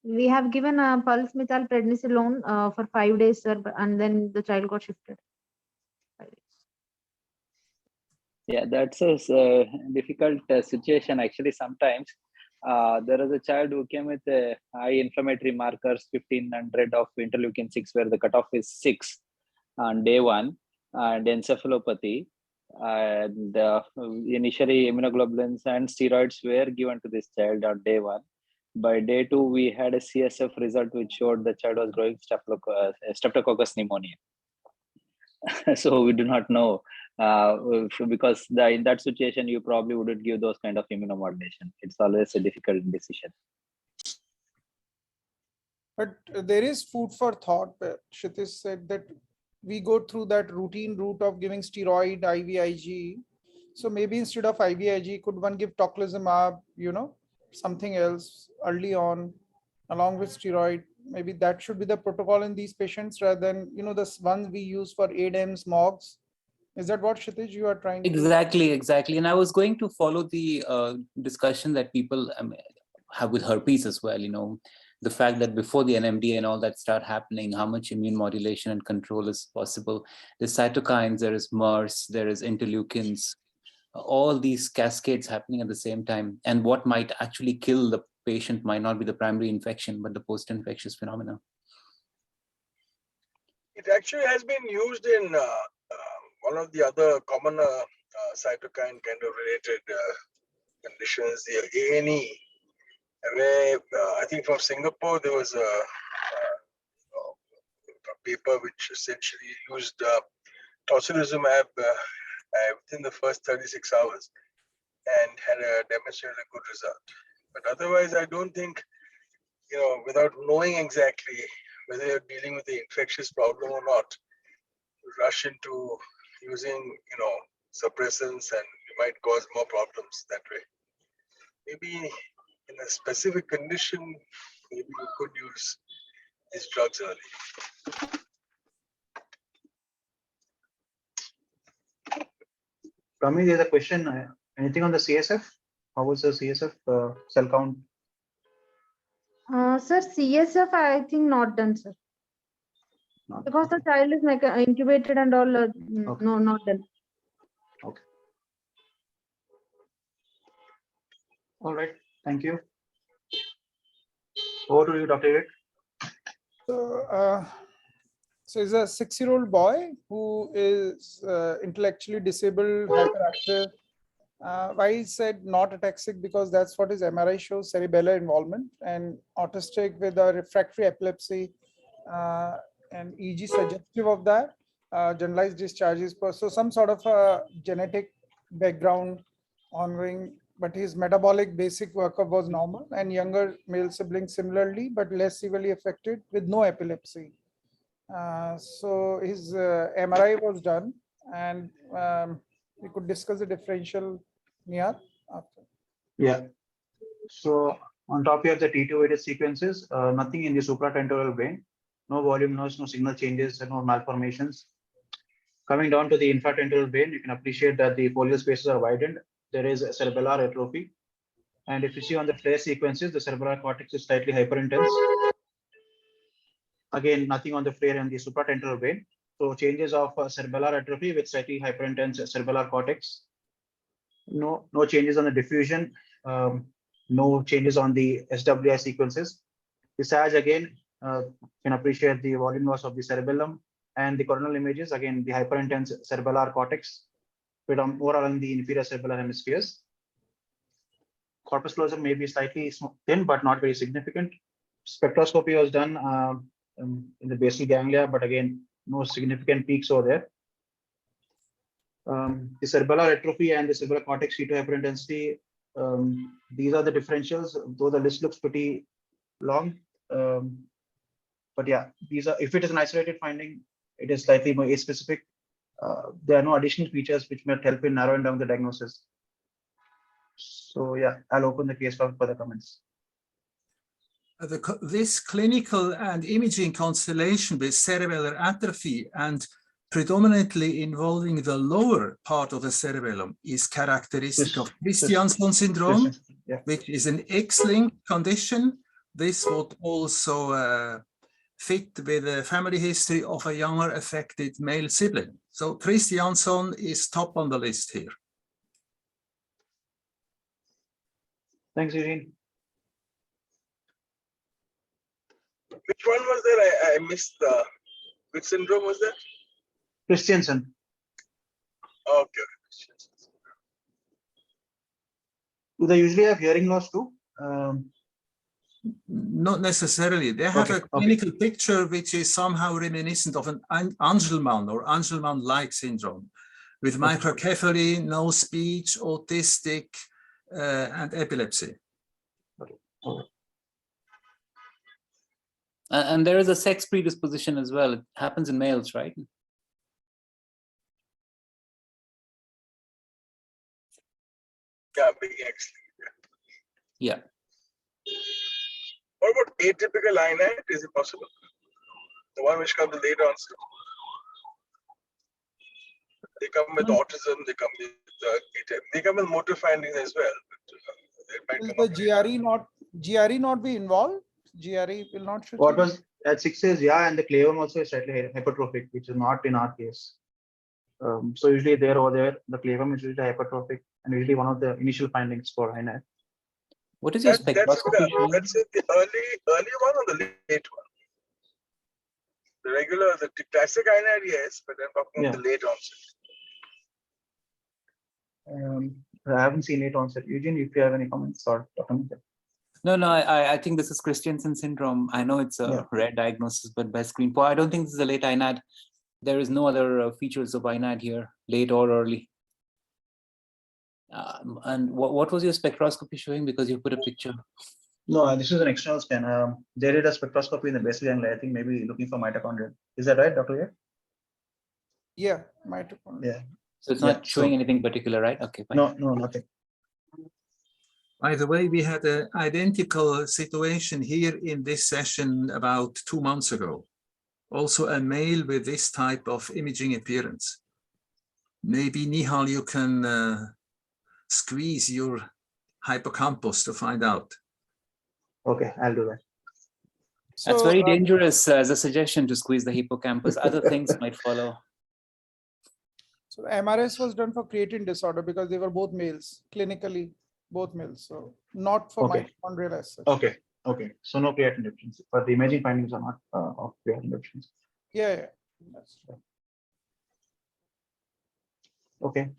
S6: We have given a pulse methylprednisolone for 5 days, sir, and then the child got shifted.
S4: Yeah, that's a difficult situation. Actually, sometimes there is a child who came with high inflammatory markers, 1500 of interleukin 6, where the cutoff is 6 on day 1, and encephalopathy. And initially, immunoglobulins and steroids were given to this child on day 1. By day 2, we had a CSF result which showed the child was growing Streptococcus pneumonia. So we do not know, because in that situation, you probably wouldn't give those kind of immunomodulation. It's always a difficult decision.
S2: But there is food for thought. Kshitiz said that we go through that routine route of giving steroid, IVIG. So maybe instead of IVIG, could one give tocilizumab, something else early on, along with steroid? Maybe that should be the protocol in these patients rather than, the ones we use for ADEMs, MOGs. Is that what, Kshitiz, you are trying to do?
S7: Exactly. And I was going to follow the discussion that people have with herpes as well, the fact that before the NMDA and all that start happening, how much immune modulation and control is possible. There's cytokines, there is MERS, there is interleukins, all these cascades happening at the same time. And what might actually kill the patient might not be the primary infection, but the post-infectious phenomena.
S3: It actually has been used in one of the other common cytokine kind of related conditions, the A&E, where I think from Singapore there was a paper which essentially used tocilizumab within the first 36 hours and had demonstrated a good result. But otherwise, I don't think, without knowing exactly whether you're dealing with the infectious problem or not, rush into using, suppressants, and you might cause more problems that way. Maybe in a specific condition, maybe you could use these drugs early.
S1: Rami, there's a question. Anything on the CSF? How was the CSF cell count?
S6: Sir, CSF, I think not done, sir. Because the child is intubated and all. Okay. No, not done.
S1: Okay. All right. Thank you. Over to you, Dr. Vivek.
S2: So he's a 6-year-old boy who is intellectually disabled, hyperactive. Why he said not ataxic, because that's what his MRI shows, cerebellar involvement, and autistic with a refractory epilepsy, and EEG suggestive of that, generalized discharges. So some sort of a genetic background ongoing, but his metabolic basic workup was normal, and younger male siblings similarly, but less severely affected with no epilepsy. So his MRI was done, and we could discuss the differential, Nihaal, after.
S1: Yeah. So on top of the T2-weighted sequences, nothing in the supratemporal brain, no volume noise, no signal changes, and no malformations. Coming down to the infratemporal brain, you can appreciate that the folial spaces are widened. There is a cerebellar atrophy. And if you see on the flare sequences, the cerebral cortex is slightly hyperintense. Again, nothing on the flare and the supratemporal brain. So changes of cerebellar atrophy with slightly hyperintense cerebellar cortex. No changes on the diffusion. No changes on the SWI sequences. The SAG again can appreciate the volume loss of the cerebellum, and the coronal images again the hyperintense cerebellar cortex, more along the inferior cerebellar hemispheres. Corpus callosum may be slightly thin, but not very significant. Spectroscopy was done in the basal ganglia, but again, no significant peaks over there. The cerebellar atrophy and the cerebellar cortex T2 hyperintensity, these are the differentials, though the list looks pretty long. But yeah, these are, if it is an isolated finding, it is slightly more aspecific. There are no additional features which might help in narrowing down the diagnosis. So yeah, I'll open the case for further comments.
S5: This clinical and imaging constellation with cerebellar atrophy and predominantly involving the lower part of the cerebellum is characteristic of Christiansen syndrome, which is an X-linked condition. This would also fit with the family history of a younger affected male sibling. So Christiansen is top on the list here.
S1: Thanks, Eugene.
S3: Which one was there? I missed the, which syndrome was that?
S1: Christiansen.
S3: Okay.
S5: Do they usually have hearing loss too? Not necessarily. They have a clinical picture which is somehow reminiscent of an Angelman or Angelman-like syndrome with microcephaly, no speech, autistic, and epilepsy.
S7: And there is a sex predisposition as well. It happens in males, right?
S3: Yeah, big X-linked.
S7: Yeah.
S3: What about atypical INAT? Is it possible? The one which comes later on. They come with autism, they come with motor findings as well.
S2: Will the GRE not be involved? GRE will not show.
S1: What was at 6 years, yeah, and the clavum also is slightly hypertrophic, which is not in our case. So usually there or there, the clavum is usually hypertrophic, and usually one of the initial findings for INAT.
S7: What is your spectroscopy?
S3: That's the early one or the late one? The regular, the classic INAT, yes, but I'm talking about the late onset.
S1: I haven't seen late onset. Eugene, if you have any comments or documents.
S7: No, I think this is Christiansen syndrome. I know it's a rare diagnosis, but by screen I don't think this is a late INAD. There is no other features of INAD here, late or early. And what was your spectroscopy showing? Because you put a picture.
S1: No, this is an external scan. They did a spectroscopy in the basal ganglia. I think maybe looking for mitochondria. Is that right, Dr.
S2: Yeah, mitochondria.
S1: Yeah.
S7: So it's not showing anything particular, right? Okay, fine.
S1: No, nothing.
S5: By the way, we had an identical situation here in this session about 2 months ago. Also a male with this type of imaging appearance. Maybe, Nihaal, you can squeeze your hippocampus to find out.
S1: Okay, I'll do that.
S7: So, that's very dangerous as a suggestion to squeeze the hippocampus. Other things might follow.
S2: So the MRS was done for creatine disorder because they were both males, clinically both males. So not for mitochondrial as such.
S1: Okay. So no creatine deficiency, but the imaging findings are not of creatine deficiency.
S2: Yeah. That's right.
S1: Okay.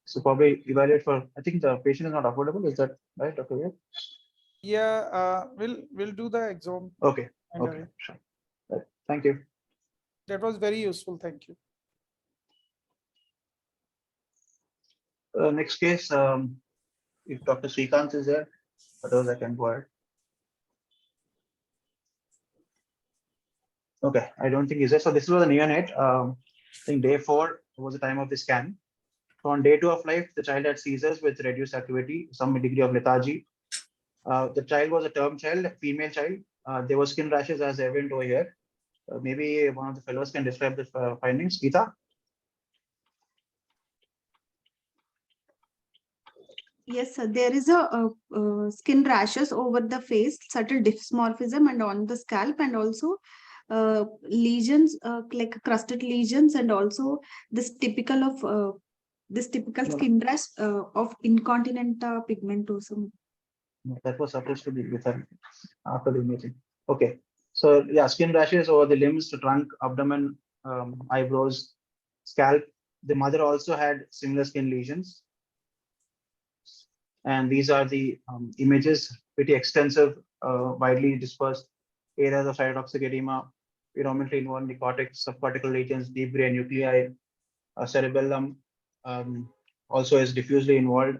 S1: So probably evaluate for, I think the patient is not affordable. Is that right, Dr. Veer?
S2: Yeah, we'll do the exome.
S1: Okay, sure. Right. Thank you.
S2: That was very useful. Thank you.
S1: Next case, if Dr. Srikanth is there, otherwise I can go ahead. Okay, I don't think he's there. So this was a neonate. I think day 4 was the time of the scan. So on day 2 of life, the child had seizures with reduced activity, some degree of lethargy. The child was a term child, a female child. There were skin rashes as evident over here. Maybe one of the fellows can describe the findings. Geeta?
S8: Yes, sir. There is a skin rashes over the face, subtle dysmorphism and on the scalp, and also lesions like crusted lesions, and also this typical skin rash of incontinenta pigmentosum.
S1: That was supposed to be within after the imaging. Okay. So yeah, skin rashes over the limbs, the trunk, abdomen, eyebrows, scalp. The mother also had similar skin lesions. And these are the images, pretty extensive, widely dispersed areas of cytotoxic edema, predominantly involved in the cortex, subcortical regions, deep gray nuclei, cerebellum also is diffusely involved.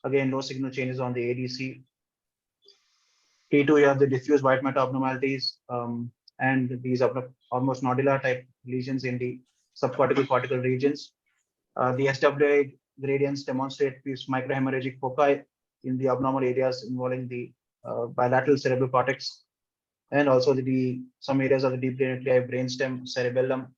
S1: Again, no signal changes on the ADC. T2, you have the diffuse white matter abnormalities, and these are almost nodular type lesions in the subcortical cortical regions. The SWA gradients demonstrate these microhemorrhagic foci in the abnormal areas involving the bilateral cerebral cortex, and also some areas of the deep brain nuclei, brainstem, cerebellum.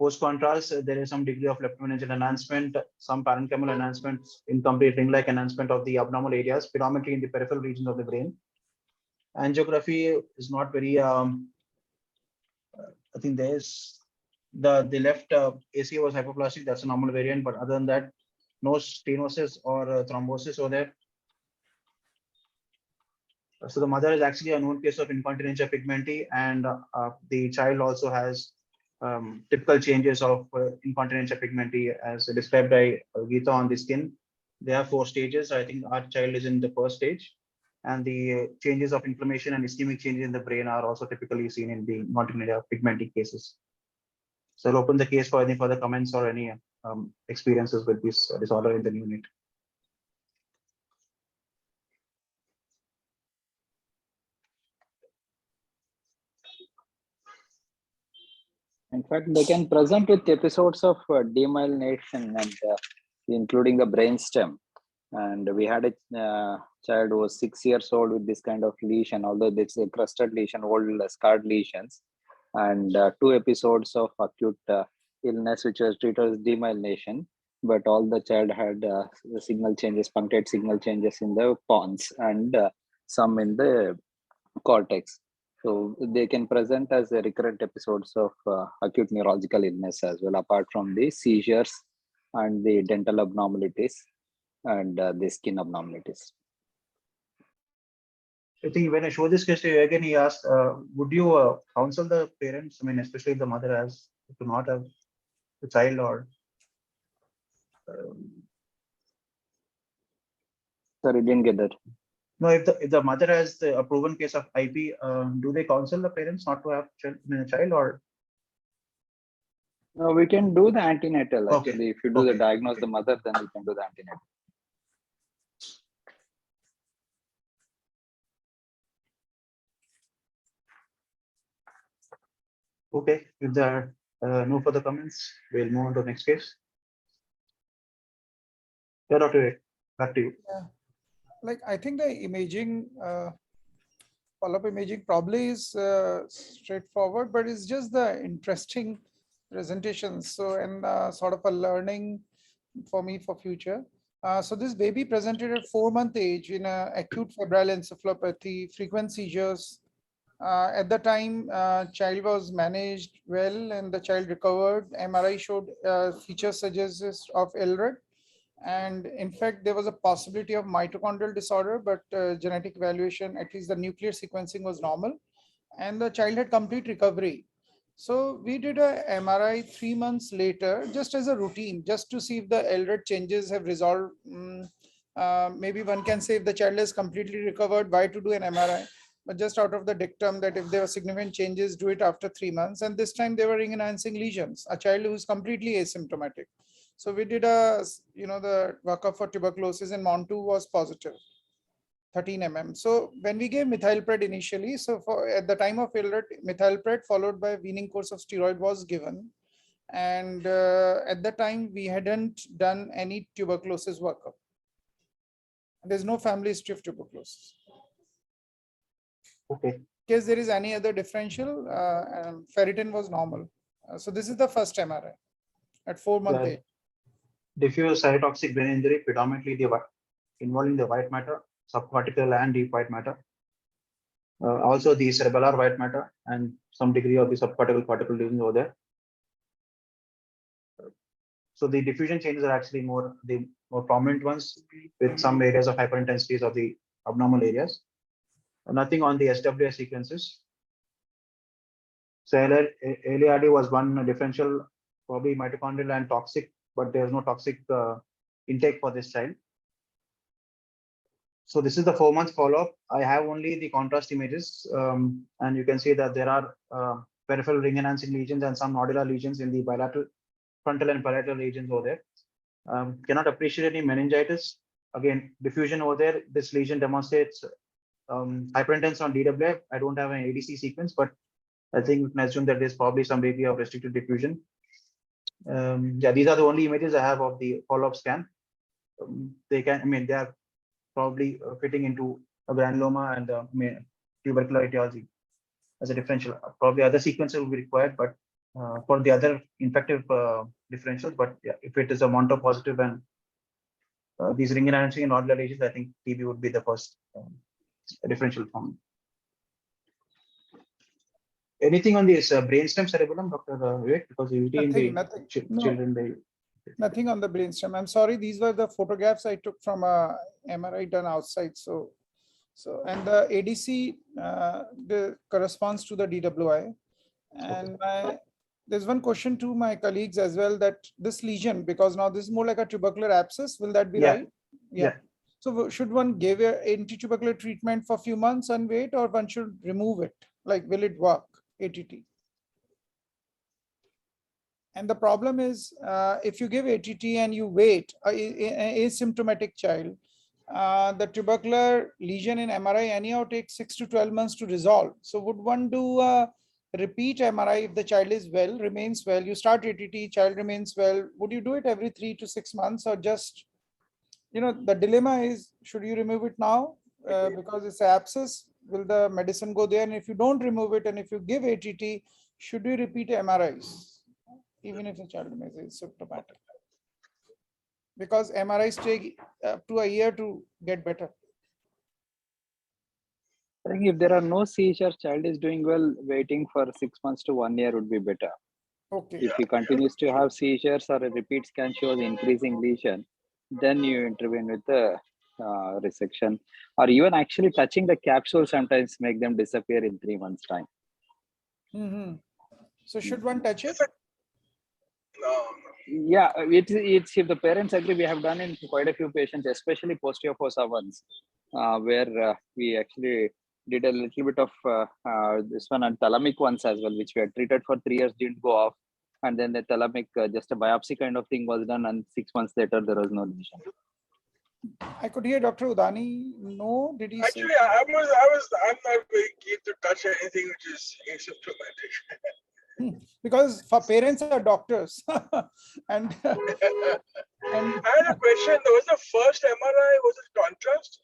S1: Post contrast, there is some degree of leptomeningeal enhancement, some parenchymal enhancement, incomplete ring-like enhancement of the abnormal areas, predominantly in the peripheral regions of the brain. Angiography is not very. I think there's the left ACA was hypoplastic. That's a normal variant, but other than that, no stenosis or thrombosis over there. So the mother is actually a known case of incontinentia pigmenti, and the child also has typical changes of incontinentia pigmenti as described by Geeta on the skin. There are 4 stages. I think our child is in the first stage, and the changes of inflammation and ischemic changes in the brain are also typically seen in the incontinentia pigmenti cases. So I'll open the case for any further comments or any experiences with this disorder in the unit.
S4: In fact, they can present with episodes of demyelination and including the brainstem. And we had a child who was 6 years old with this kind of lesion, although it's a crusted lesion, old scarred lesions, and 2 episodes of acute illness, which was treated as demyelination. But all the child had the signal changes, punctate signal changes in the pons and some in the cortex. So they can present as recurrent episodes of acute neurological illness as well, apart from the seizures and the dental abnormalities and the skin abnormalities.
S1: I think when I show this case to you again, he asked, would you counsel the parents, I mean, especially if the mother has to not have the child, or
S4: Sorry, didn't get that.
S1: no, if the mother has a proven case of IP, do they counsel the parents not to have a child, or?
S4: No, we can do the antenatal actually.
S1: Okay.
S4: If you do
S1: Okay.
S4: the diagnose the mother, then we can do the antenatal.
S1: Okay, if there are no further comments, we'll move on to the next case. Yeah, Dr. Vivek, back to you.
S2: Yeah. Like, I think the imaging, follow-up imaging probably is straightforward, but it's just the interesting presentations. So, and sort of a learning for me for future. So this baby presented at 4-month age in acute febrile encephalopathy, frequent seizures. At the time, child was managed well and the child recovered. MRI showed feature suggestions of LRAD. And in fact, there was a possibility of mitochondrial disorder, but genetic evaluation, at least the nuclear sequencing was normal. And the child had complete recovery. So we did a MRI 3 months later, just as a routine, just to see if the LRAD changes have resolved. Maybe one can say if the child is completely recovered, why to do an MRI? But just out of the dictum that if there were significant changes, do it after 3 months. And this time they were ring-enhancing lesions, a child who is completely asymptomatic. So we did the workup for tuberculosis, and MON2 was positive, 13 mm. So when we gave methylpred initially, so at the time of LRAD, methylpred followed by weaning course of steroid was given. And at that time, we hadn't done any tuberculosis workup. There's no family history of tuberculosis.
S1: Okay.
S2: In case there is any other differential, ferritin was normal. So this is the first MRI at 4-month age.
S1: diffuse cytotoxic brain injury, predominantly involving the white matter, subcortical and deep white matter. Also the cerebellar white matter and some degree of the subcortical cortical lesions over there. So the diffusion changes are actually the more prominent ones, with some areas of hyperintensities of the abnormal areas. Nothing on the SWS sequences. So LARD was one differential, probably mitochondrial and toxic, but there's no toxic intake for this child. So this is the 4-month follow-up. I have only the contrast images, and you can see that there are peripheral ring enhancing lesions and some nodular lesions in the bilateral, frontal and parietal regions over there. Cannot appreciate any meningitis. Again, diffusion over there. This lesion demonstrates hyperintense on DWF. I don't have an ADC sequence, but I think we can assume that there's probably some degree of restricted diffusion. Yeah, these are the only images I have of the follow-up scan. They are probably fitting into a granuloma and tubercular etiology as a differential. Probably other sequences will be required, but for the other infective differentials. But yeah, if it is a Monto positive and these ring enhancing and nodular lesions, I think TB would be the first differential form. Anything on this brainstem cerebellum, Dr. Vivek? Because usually in the children,
S2: nothing on the brainstem. I'm sorry, these were the photographs I took from a MRI done outside. So and the ADC corresponds to the DWI. And there's one question to my colleagues as well, that this lesion, because now this is more like a tubercular abscess, will that be right? Yeah. So should one give an anti-tubercular treatment for a few months and wait, or one should remove it? Like, will it work, ATT? And the problem is, if you give ATT and you wait, an asymptomatic child, the tubercular lesion in MRI anyhow takes 6 to 12 months to resolve. So would one do a repeat MRI if the child is well, remains well? You start ATT, child remains well. Would you do it every 3 to 6 months, or just, the dilemma is, should you remove it now because it's abscess? Will the medicine go there? And if you don't remove it, and if you give ATT, should you repeat MRIs, even if the child remains asymptomatic? Because MRIs take up to a year to get better.
S4: I think if there are no seizures, child is doing well, waiting for 6 months to 1 year would be better.
S2: Okay.
S4: If he continues to have seizures or a repeat scan shows increasing lesion, then you intervene with the resection, or even actually touching the capsule sometimes make them disappear in 3 months' time.
S2: So should one touch it?
S3: No.
S4: Yeah, it's if the parents agree. We have done in quite a few patients, especially postiofossa ones, where we actually did a little bit of this one and thalamic ones as well, which we had treated for 3 years, didn't go off, and then the thalamic just a biopsy kind of thing was done, and 6 months later there was no lesion.
S2: I could hear Dr. Udani. No, did he
S3: Actually,
S2: say?
S3: I'm not very keen to touch anything which is asymptomatic.
S2: Because for parents are doctors. and
S3: I had a question. Was the first MRI, was it contrast?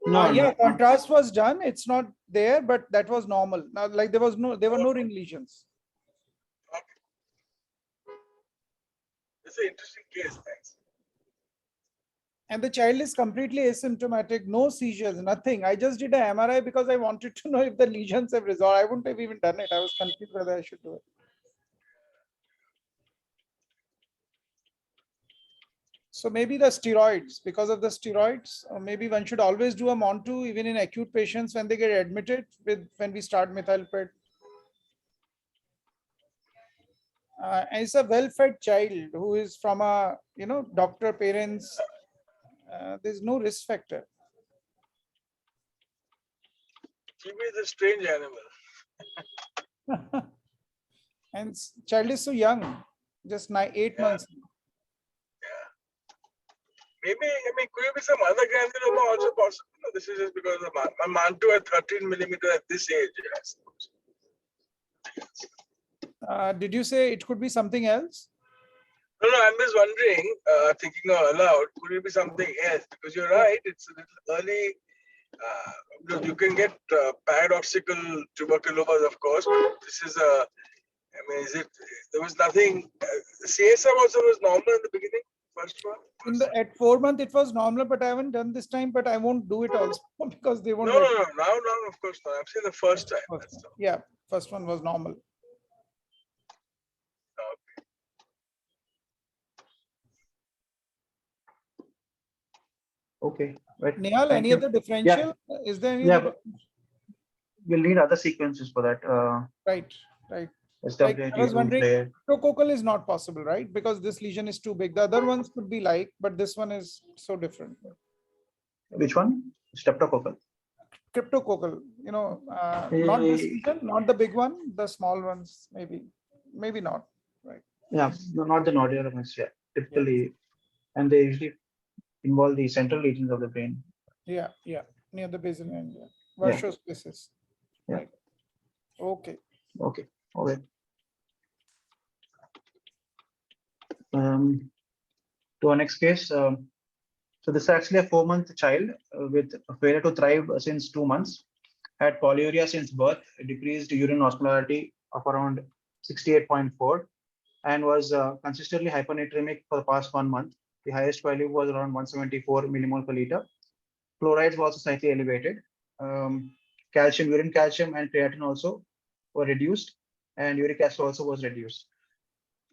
S1: No,
S2: yeah, contrast was done. It's not there, but that was normal. Now, like there were no ring lesions.
S3: Okay. It's an interesting case. Thanks.
S2: And the child is completely asymptomatic, no seizures, nothing. I just did an MRI because I wanted to know if the lesions have resolved. I wouldn't have even done it. I was confused whether I should do it. So maybe the steroids, because of the steroids, or maybe one should always do a Monto even in acute patients when they get admitted when we start methylpred. And it's a well-fed child who is from a, doctor, parents. There's no risk factor.
S3: TB is a strange animal.
S2: And child is so young, just 8 months.
S3: Maybe, could it be some other granuloma also possible? No, this is just because of my Manto at 13 millimeter at this age, I suppose.
S2: Did you say it could be something else?
S3: No, I'm just wondering, thinking aloud, could it be something else? Because you're right, it's a little early. You can get paradoxical tuberculosis, of course, but this is there was nothing. CSF also was normal in the beginning first one?
S2: At 4 months it was normal, but I haven't done this time, but I won't do it also because they won't.
S3: No, now, of course not. I've seen the first time.
S2: First one. Yeah, first one was normal.
S1: Okay. Right.
S2: Nihaal,
S1: Thank
S2: any
S1: you.
S2: other differential? Is there any other?
S1: We'll need other sequences for that.
S2: Right. Like,
S1: SWI,
S2: I was wondering,
S1: layer.
S2: cryptococcal is not possible, right? Because this lesion is too big. The other ones could be like, but this one is so different.
S1: Which one? Streptococcal.
S2: Cryptococcal, not this lesion, not the big one, the small ones, maybe not, right?
S1: Yeah, no, not the nodular ones. Yeah, typically, and they usually involve the central regions of the brain.
S2: Yeah, near the basal ganglia, vasospecific.
S1: Yeah.
S2: Right. Okay.
S1: All right. To our next case. So this is actually a 4-month child with a failure to thrive since 2 months, had polyuria since birth, decreased urine osmolarity of around 68.4, and was consistently hypernatremic for the past 1 month. The highest value was around 174 millimole per liter. Chlorides were also slightly elevated. Calcium, urine calcium, and creatinine also were reduced, and uric acid also was reduced.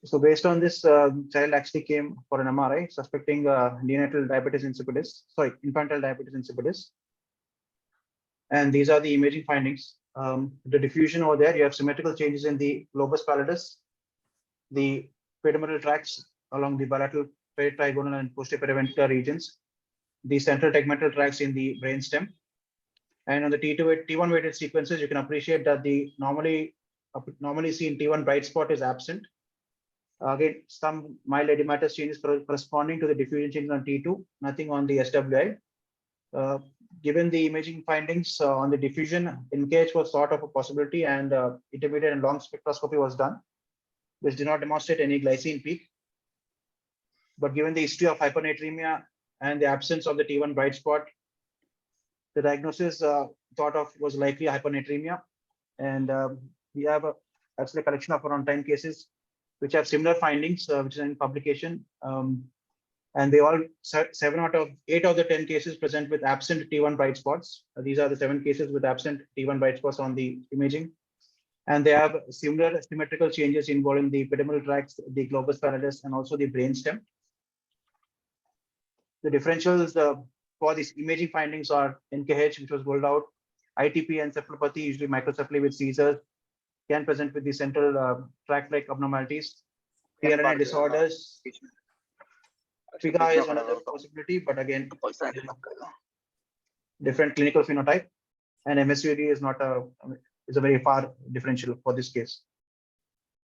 S1: So based on this, child actually came for an MRI suspecting neonatal diabetes insipidus, infantile diabetes insipidus. And these are the imaging findings. The diffusion over there, you have symmetrical changes in the lobus pallidus, the paidimental tracts along the bilateral peritrigonal and posterior periventricular regions, the central tegmental tracts in the brainstem. And on the T1 weighted sequences, you can appreciate that the normally seen T1 bright spot is absent. Again, some mild edematous changes corresponding to the diffusion changes on T2, nothing on the SWI. Given the imaging findings on the diffusion, NKH was thought of a possibility, and intermediate and long spectroscopy was done, which did not demonstrate any glycine peak. But given the history of hypernatremia and the absence of the T1 bright spot, the diagnosis thought of was likely hypernatremia. And we have actually a collection of around 10 cases which have similar findings, which is in publication. And they all 7 out of 8 of the 10 cases present with absent T1 bright spots. These are the 7 cases with absent T1 bright spots on the imaging. And they have similar symmetrical changes involving the paidimental tracts, the globus pallidus, and also the brainstem. The differentials for these imaging findings are NKH, which was ruled out, ITP encephalopathy, usually microcephaly with seizures, can present with the central tract-like abnormalities, TRNA disorders. FIGA is another possibility, but again, different clinical phenotype, and MSUD is not a very far differential for this case.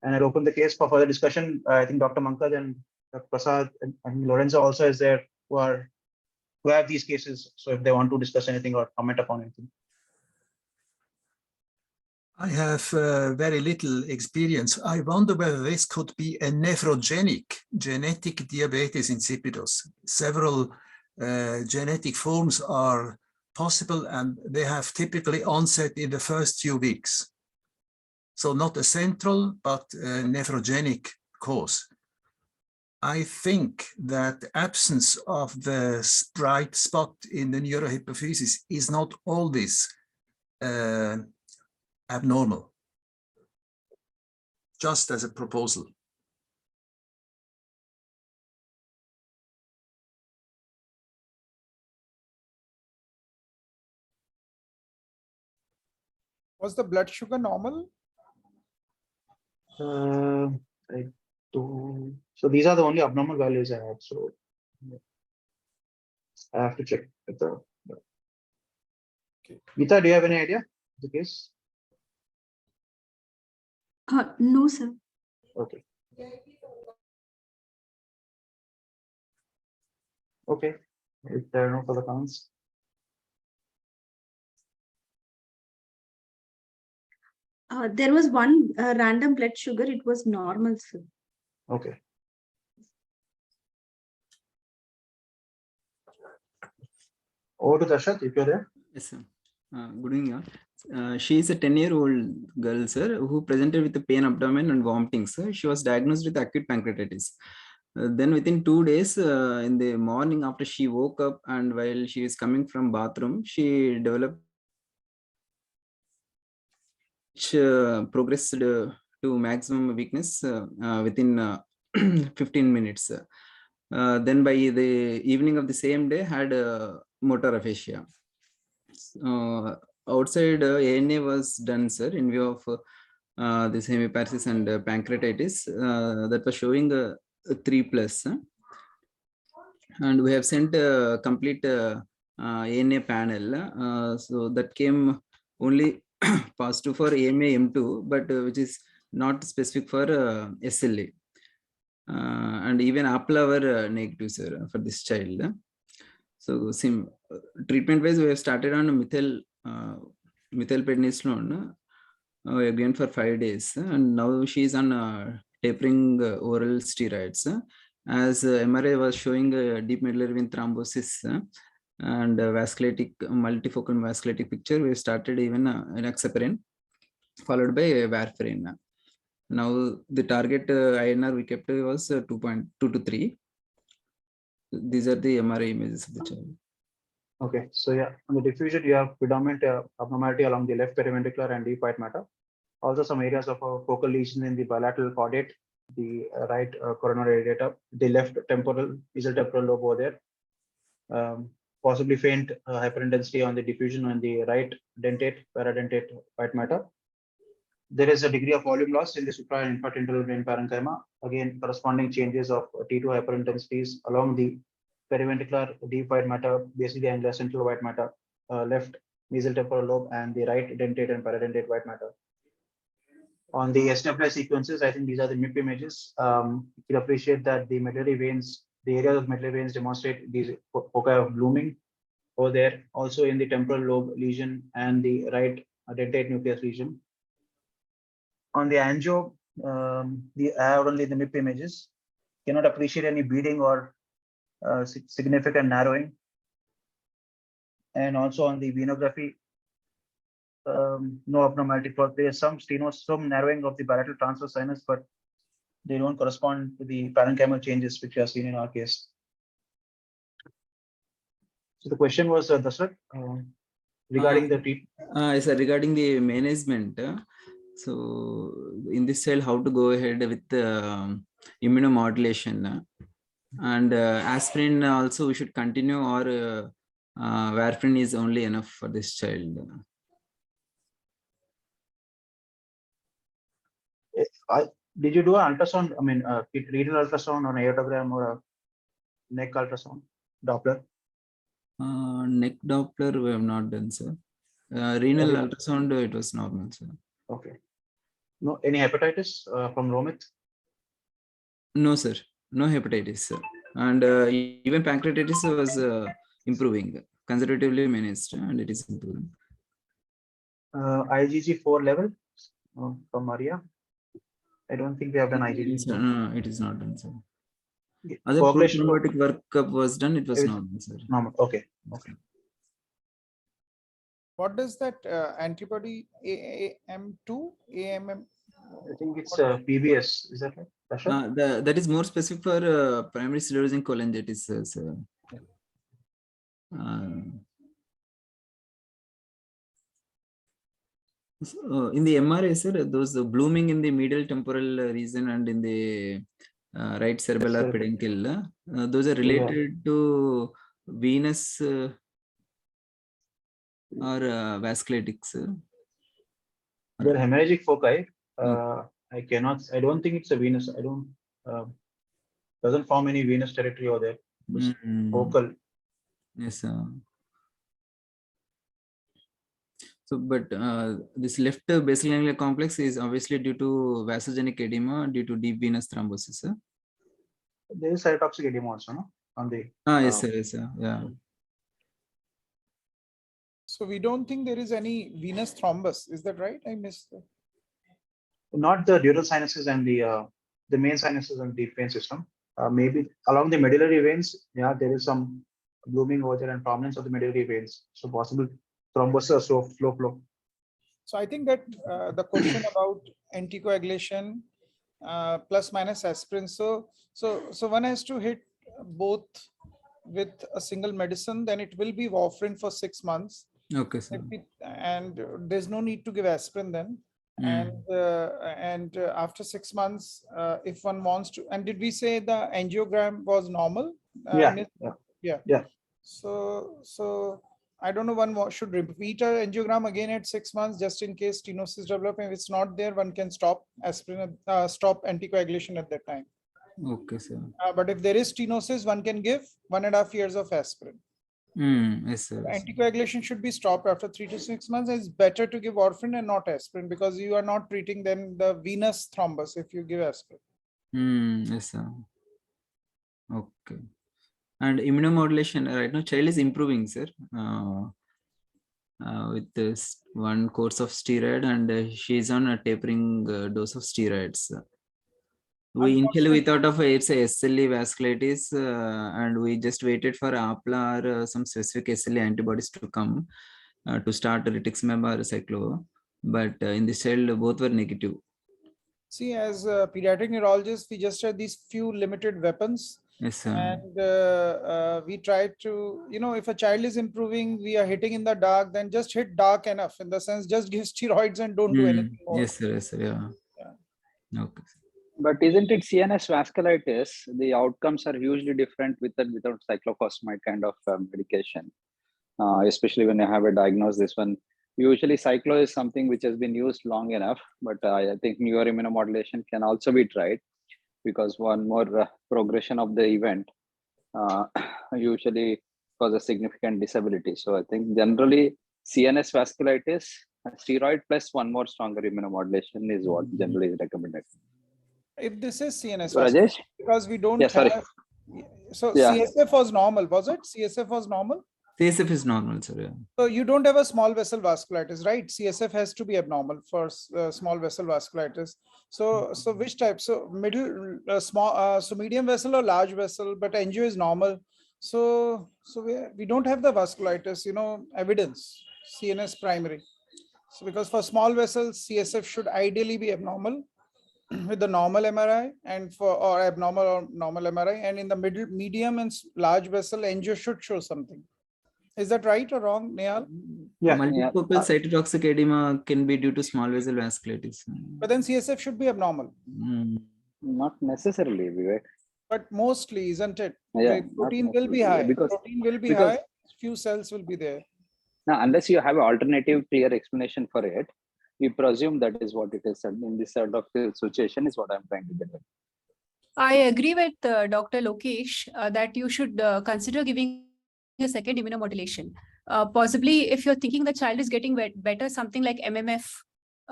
S1: And I'll open the case for further discussion. I think Dr. Mankad and Dr. Prasad and Lorenzo also is there who have these cases. So if they want to discuss anything or comment upon anything.
S5: I have very little experience. I wonder whether this could be a nephrogenic genetic diabetes insipidus. Several genetic forms are possible, and they have typically onset in the first few weeks. So not a central, but a nephrogenic cause. I think that the absence of the bright spot in the neurohypophysis is not always abnormal, just as a proposal.
S2: Was the blood sugar normal?
S1: So these are the only abnormal values I have. So I have to check with the. Geeta, do you have any idea of the case?
S8: No, sir.
S1: Okay. Okay. If there are no further comments.
S8: There was one random blood sugar. It was normal, sir.
S1: Okay. Over to Darshat, if you're there.
S9: Yes, sir. Good evening. She is a 10-year-old girl, sir, who presented with a pain abdomen and vomiting, sir. She was diagnosed with acute pancreatitis. Then within 2 days, in the morning after she woke up and while she is coming from bathroom, she developed progressed to maximum weakness within 15 minutes. Then by the evening of the same day had motor aphasia. Outside ANA was done, sir, in view of this hemiparesis and pancreatitis that was showing 3+. And we have sent a complete ANA panel. So that came only positive for AMA M2, but which is not specific for SLA. And even APLA were negative, sir, for this child. So treatment wise, we have started on methylprednisolone again for 5 days, and now she is on tapering oral steroids. As MRI was showing deep medullary vein thrombosis and vasculitic multifocal vasculitic picture, we started even enoxaparin followed by warfarin. Now the target INR we kept was 2.2 to 3. These are the MRI images of the child.
S1: Okay, so yeah, on the diffusion, you have predominant abnormality along the left periventricular and deep white matter. Also, some areas of focal lesion in the bilateral caudate, the right coronary radiator, the left temporal, mesial temporal lobe over there. Possibly faint hyperintensity on the diffusion on the right dentate, paradentate white matter. There is a degree of volume loss in the supra and infratentorial vein parenchyma. Again, corresponding changes of T2 hyperintensities along the periventricular deep white matter, basically angular central white matter, left mesial temporal lobe, and the right dentate and paradentate white matter. On the SWI sequences, I think these are the MIP images. You can appreciate that the medullary veins, the areas of medullary veins demonstrate these foci of blooming over there, also in the temporal lobe lesion and the right dentate nucleus lesion. On the angio, I have only the MIP images. Cannot appreciate any bleeding or significant narrowing. And also on the venography, no abnormality. There is some some narrowing of the bilateral transverse sinus, but they don't correspond to the parenchymal changes which we have seen in our case. So the question was, Dasrat, regarding the treatment.
S9: Yes, regarding the management. So in this cell, how to go ahead with immunomodulation, and aspirin also we should continue, or warfarin is only enough for this child?
S1: Did you do an ultrasound? I mean, renal ultrasound or an aortogram or a neck ultrasound, Doppler?
S9: Neck Doppler we have not done, sir. Renal ultrasound, it was normal, sir.
S1: Okay. No, any hepatitis from Romit?
S9: No, sir. No hepatitis, sir. And even pancreatitis was improving, conservatively managed, and it is improving.
S1: IgG4 level from Maria? I don't think we have done IgG.
S9: No, it is not done, sir.
S1: Yeah.
S9: Other thrombotic workup was done, it was normal, sir.
S1: Normal. Okay. Okay.
S2: What does that antibody AM2, AMM?
S1: I think it's PBS. Is that right?
S9: That is more specific for primary sclerosing cholangitis, sir. So in the MRI, sir, those blooming in the medial temporal region and in the right cerebellar peduncle, those are related to venous or vasculitics.
S1: They're hemorrhagic foci. I don't think it's a venous. Doesn't form any venous territory over there. It's focal.
S9: Yes, sir. So, but this left basal ganglia complex is obviously due to vasogenic edema due to deep venous thrombosis, sir.
S1: There is cytotoxic edema also, no? On the.
S9: Yes, sir. Yes, sir. Yeah.
S2: So we don't think there is any venous thrombus. Is that right? I missed that.
S1: Not the dural sinuses and the main sinuses and deep vein system. Maybe along the medullary veins, yeah, there is some blooming over there and prominence of the medullary veins. So possible thrombosis or flow.
S2: So I think that the question about anticoagulation plus minus aspirin. So one has to hit both with a single medicine, then it will be warfarin for 6 months.
S9: Okay, sir.
S2: And there's no need to give aspirin then. And after 6 months, if one wants to, and did we say the angiogram was normal?
S1: Yeah.
S2: So I don't know, one should repeat a angiogram again at 6 months just in case stenosis develop. If it's not there, one can stop aspirin, stop anticoagulation at that time.
S9: Okay, sir.
S2: But if there is stenosis, one can give 1.5 years of aspirin.
S9: Yes, sir.
S2: Anticoagulation should be stopped after 3 to 6 months. It's better to give warfarin and not aspirin, because you are not treating then the venous thrombus if you give aspirin.
S9: Yes, sir. Okay. And immunomodulation, right now child is improving, sir, with this one course of steroid, and she is on a tapering dose of steroids. Initially we thought of it's a SLE vasculitis, and we just waited for APLA or some specific SLE antibodies to come to start rituximab or cyclo, but in this child both were negative.
S2: See, as pediatric neurologists, we just had these few limited weapons.
S9: Yes, sir.
S2: And we try to, if a child is improving, we are hitting in the dark, then just hit dark enough, in the sense, just give steroids and don't do anything more.
S9: Yes, sir. Yes, sir. Yeah. Okay.
S4: But isn't it CNS vasculitis? The outcomes are hugely different with and without cyclophosphamide kind of medication, especially when you have a diagnosis. This one, usually cyclo is something which has been used long enough, but I think neuroimmunomodulation can also be tried, because one more progression of the event usually causes significant disability. So I think generally CNS vasculitis, steroid plus one more stronger immunomodulation is what generally is recommended.
S2: If this is CNS,
S4: Rajesh?
S2: because we don't
S4: sorry.
S2: have, so
S4: Yeah.
S2: CSF was normal, was it? CSF was normal?
S9: CSF is normal, sir. Yeah.
S2: So you don't have a small vessel vasculitis, right? CSF has to be abnormal for small vessel vasculitis. So which type? So middle, small, so medium vessel or large vessel, but angio is normal. So we don't have the vasculitis, evidence, CNS primary. So because for small vessels, CSF should ideally be abnormal with the normal MRI, and or abnormal or normal MRI, and in the middle, medium and large vessel, angio should show something. Is that right or wrong, Nihaal?
S1: Yeah.
S9: Multifocal cytotoxic edema can be due to small vessel vasculitis.
S2: But then CSF should be abnormal.
S4: Not necessarily, Vivek.
S2: But mostly, isn't it?
S4: Yeah,
S2: the protein will be high. Protein will be high. Few cells will be there.
S4: Now, unless you have an alternative clear explanation for it, we presume that is what it is. And in this sort of situation is what I'm trying to get at.
S10: I agree with Dr. Lokesh that you should consider giving a second immunomodulation. Possibly, if you're thinking the child is getting better, something like MMF,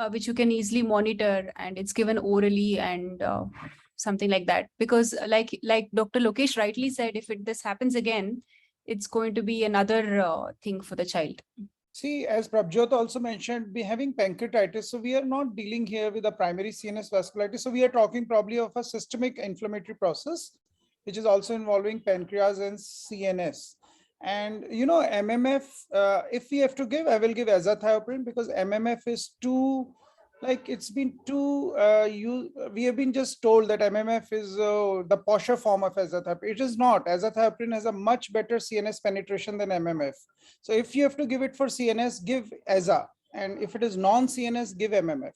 S10: which you can easily monitor, and it's given orally and something like that. Because like Dr. Lokesh rightly said, if this happens again, it's going to be another thing for the child.
S2: See, as Prabjot also mentioned, we're having pancreatitis. So we are not dealing here with a primary CNS vasculitis. So we are talking probably of a systemic inflammatory process, which is also involving pancreas and CNS. And, MMF, if we have to give, I will give azathioprine, because MMF is too, it's been too, we have been just told that MMF is the posher form of azathioprine. It is not. Azathioprine has a much better CNS penetration than MMF. So if you have to give it for CNS, give aza. And if it is non-CNS, give MMF.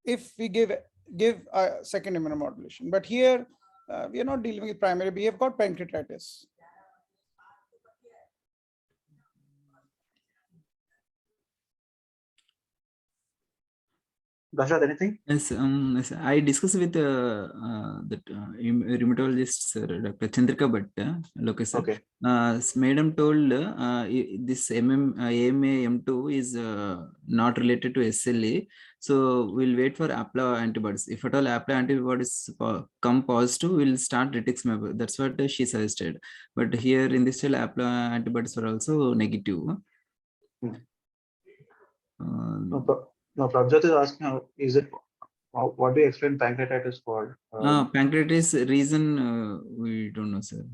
S2: If we give a second immunomodulation. But here, we are not dealing with primary. We have got pancreatitis.
S1: Dashrath, anything?
S9: Yes, yes, I discussed with the rheumatologist, Dr. Chandrika Bhatt, Lokesh sir.
S1: Okay.
S9: Madam told this AMA-M2 is not related to SLE, so we'll wait for APLA antibodies. If at all APLA antibodies come positive, we'll start rituximab. That's what she suggested. But here in this case, APLA antibodies are also negative.
S1: No, Prabjot is asking, is it, what do you explain pancreatitis for?
S9: Pancreatitis reason, we don't know, sir.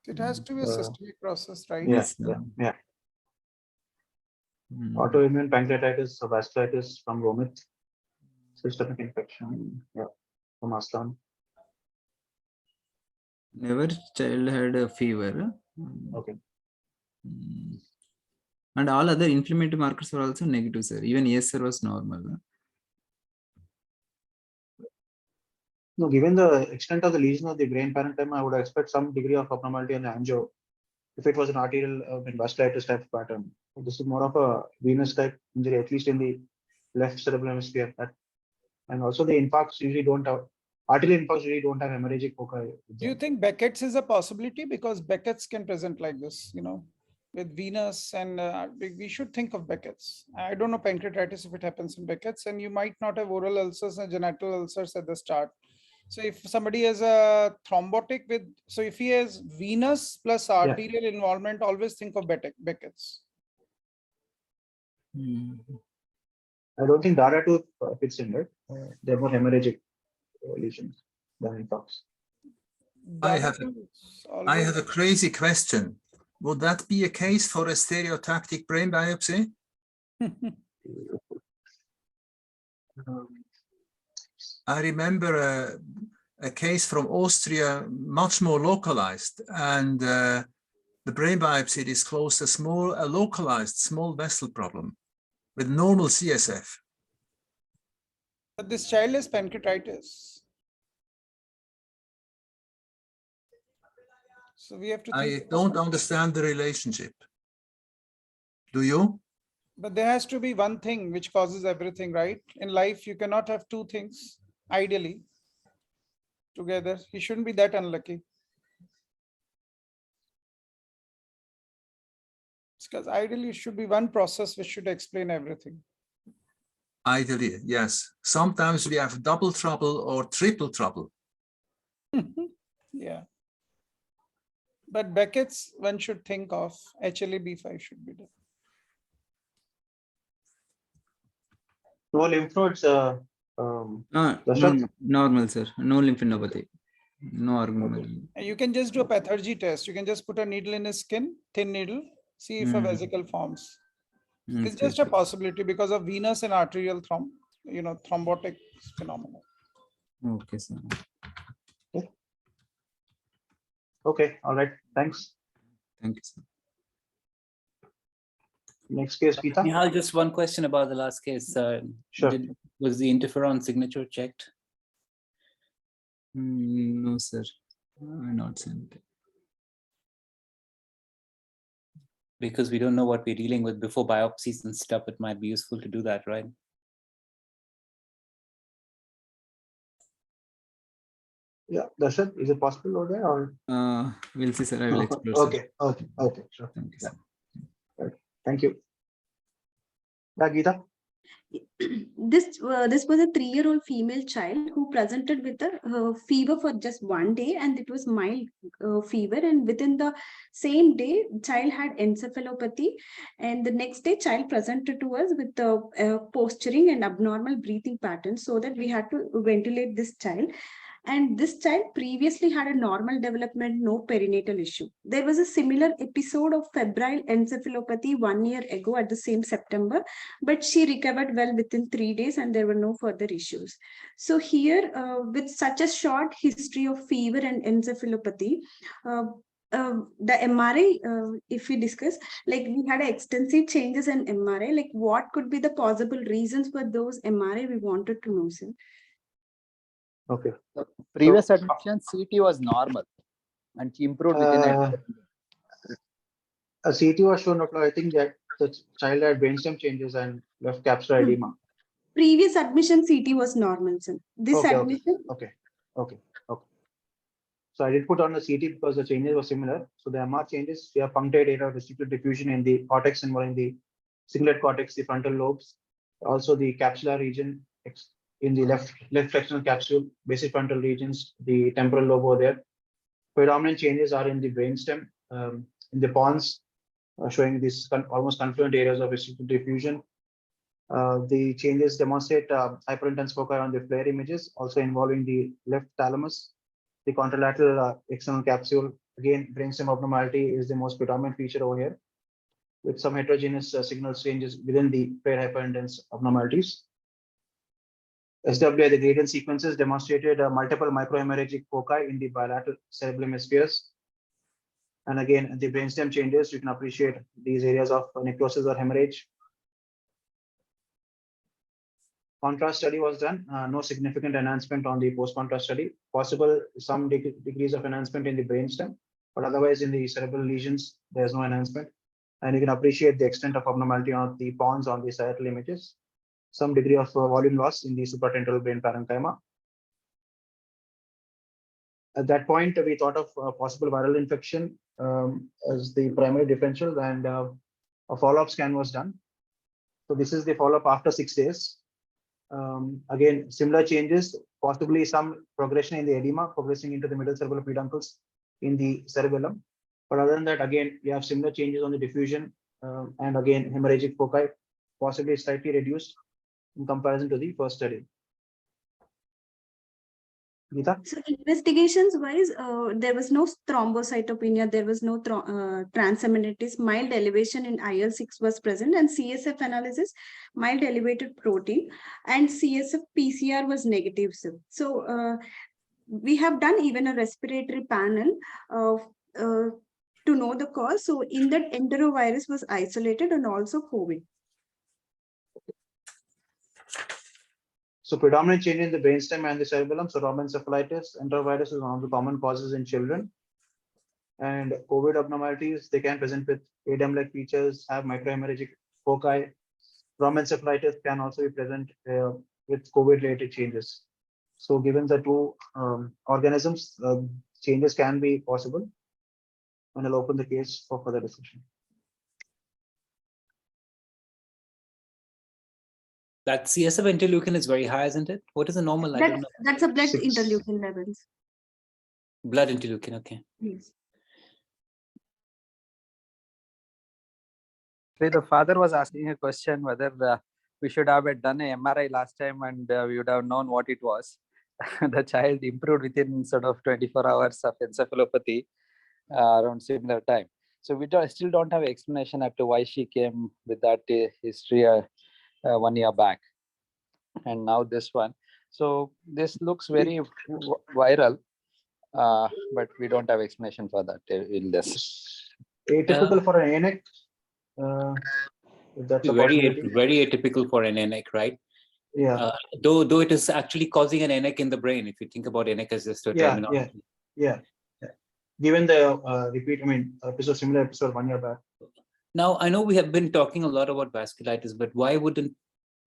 S2: It has to be a systemic process, right?
S1: Yes. Yeah. Autoimmune pancreatitis or vasculitis from Romit. Systemic infection, yeah, from Aslan.
S9: Never child had a fever.
S1: Okay.
S9: And all other inflammatory markers were also negative, sir. Even ESR was normal.
S1: No, given the extent of the lesion of the brain parenchyma, I would expect some degree of abnormality in the angio if it was an arterial vasculitis type pattern. This is more of a venous type injury, at least in the left cerebral hemisphere. And also the infarcts usually don't have, arterial infarcts usually don't have hemorrhagic foci.
S2: Do you think Beckett's is a possibility? Because Beckett's can present like this, with venous, and we should think of Beckett's. I don't know pancreatitis if it happens in Beckett's, and you might not have oral ulcers and genital ulcers at the start. So if somebody has a thrombotic so if he has venous plus arterial involvement, always think of Beckett's.
S1: I don't think DARA 2 fits in, right? They're more hemorrhagic lesions than infarcts.
S5: I have a crazy question. Would that be a case for a stereotactic brain biopsy? I remember a case from Austria, much more localized, and the brain biopsy disclosed a localized small vessel problem with normal CSF.
S2: But this child has pancreatitis. So we have to think.
S5: I don't understand the relationship. Do you?
S2: But there has to be one thing which causes everything, right? In life, you cannot have two things, ideally, together. He shouldn't be that unlucky. Because ideally, it should be one process which should explain everything.
S5: Ideally, yes. Sometimes we have double trouble or triple trouble.
S2: Yeah. But Beckett's, one should think of HLA-B5 should be there.
S1: No lymph nodes.
S9: Normal, sir. No lymphadenopathy. No abnormality.
S2: You can just do a pathology test. You can just put a needle in his skin, thin needle, see if a vesicle forms. It's just a possibility because of venous and arterial thrombotic phenomena.
S9: Okay, sir.
S1: Okay, all right. Thanks.
S9: Thank you, sir.
S1: Next case, Peter.
S7: Nihaal, just one question about the last case.
S1: Sure.
S7: Was the interferon signature checked?
S9: No, sir. I'm not sent.
S7: Because we don't know what we're dealing with before biopsies and stuff, it might be useful to do that, right?
S1: Yeah, Darshan, is it possible over there or?
S9: We'll see, sir. I will explore.
S1: Okay, okay, sure.
S9: Thank you, sir.
S1: Right. Thank you. Yeah, Geeta.
S8: This was a 3-year-old female child who presented with a fever for just one day, and it was mild fever. And within the same day, child had encephalopathy, and the next day, child presented to us with the posturing and abnormal breathing patterns, so that we had to ventilate this child. And this child previously had a normal development, no perinatal issue. There was a similar episode of febrile encephalopathy 1 year ago at the same September, but she recovered well within 3 days and there were no further issues. So here, with such a short history of fever and encephalopathy, the MRI, if we discuss, like we had extensive changes in MRI, like what could be the possible reasons for those MRI we wanted to know, sir?
S1: Okay.
S11: The previous admission CT was normal and improved within a
S1: CT was shown. I think that the child had brainstem changes and left capsular edema.
S8: Previous admission CT was normal, sir. This admission.
S1: Okay. So I did put on the CT because the changes were similar. So the MR changes, we have punctate area of restricted diffusion in the cortex involving the cingulate cortex, the frontal lobes, also the capsular region in the left flexural capsule, basic frontal regions, the temporal lobe over there. Predominant changes are in the brainstem, in the pons, showing these almost confluent areas of restricted diffusion. The changes demonstrate hyperintense foci on the FLAIR images, also involving the left thalamus. The contralateral external capsule, again, brainstem abnormality is the most predominant feature over here. with some heterogeneous signal changes within the paired hyperintence abnormalities. SWI, the gradient sequences demonstrated multiple microhemorrhagic foci in the bilateral cerebellum hemispheres. And again, the brainstem changes, you can appreciate these areas of necrosis or hemorrhage. Contrast study was done, no significant enhancement on the post-contrast study. Possible some degrees of enhancement in the brainstem, but otherwise in the cerebral lesions, there's no enhancement. And you can appreciate the extent of abnormality on the pons on the parietal images. Some degree of volume loss in the supratemporal brain parenchyma. At that point, we thought of possible viral infection as the primary differential, and a follow-up scan was done. So this is the follow-up after 6 days. Again, similar changes, possibly some progression in the edema, progressing into the middle cerebral peduncles in the cerebellum. But other than that, again, we have similar changes on the diffusion and again, hemorrhagic foci, possibly slightly reduced in comparison to the first study. Geeta?
S8: So investigations wise, there was no thrombocytopenia, there was no transaminitis, mild elevation in IL-6 was present, and CSF analysis, mild elevated protein, and CSF PCR was negative. So we have done even a respiratory panel to know the cause. So in that, enterovirus was isolated and also COVID.
S1: So predominant change in the brainstem and the cerebellum. So rhomboencephalitis, enterovirus is one of the common causes in children. And COVID abnormalities, they can present with ADEM-like features, have microhemorrhagic foci. Rhomboencephalitis can also be present with COVID-related changes. So given the two organisms, changes can be possible. And I'll open the case for further discussion.
S7: That CSF interleukin is very high, isn't it? What is the normal? I don't know.
S8: That's a blood
S1: 6.
S8: interleukin levels.
S7: Blood interleukin, okay.
S8: Yes.
S11: So the father was asking a question whether we should have done a MRI last time and we would have known what it was. The child improved within sort of 24 hours of encephalopathy around similar time. So we still don't have explanation as to why she came with that history 1 year back. And now this one. So this looks very viral, but we don't have explanation for that in this.
S1: Atypical for an ANEC. That's a
S7: very
S1: possibility.
S7: atypical for an NEC, right?
S1: Yeah.
S7: Though it is actually causing an NEC in the brain, if you think about NEC as just a terminology.
S1: Yeah. Given the similar episode 1 year back.
S7: Now, I know we have been talking a lot about vasculitis, but why wouldn't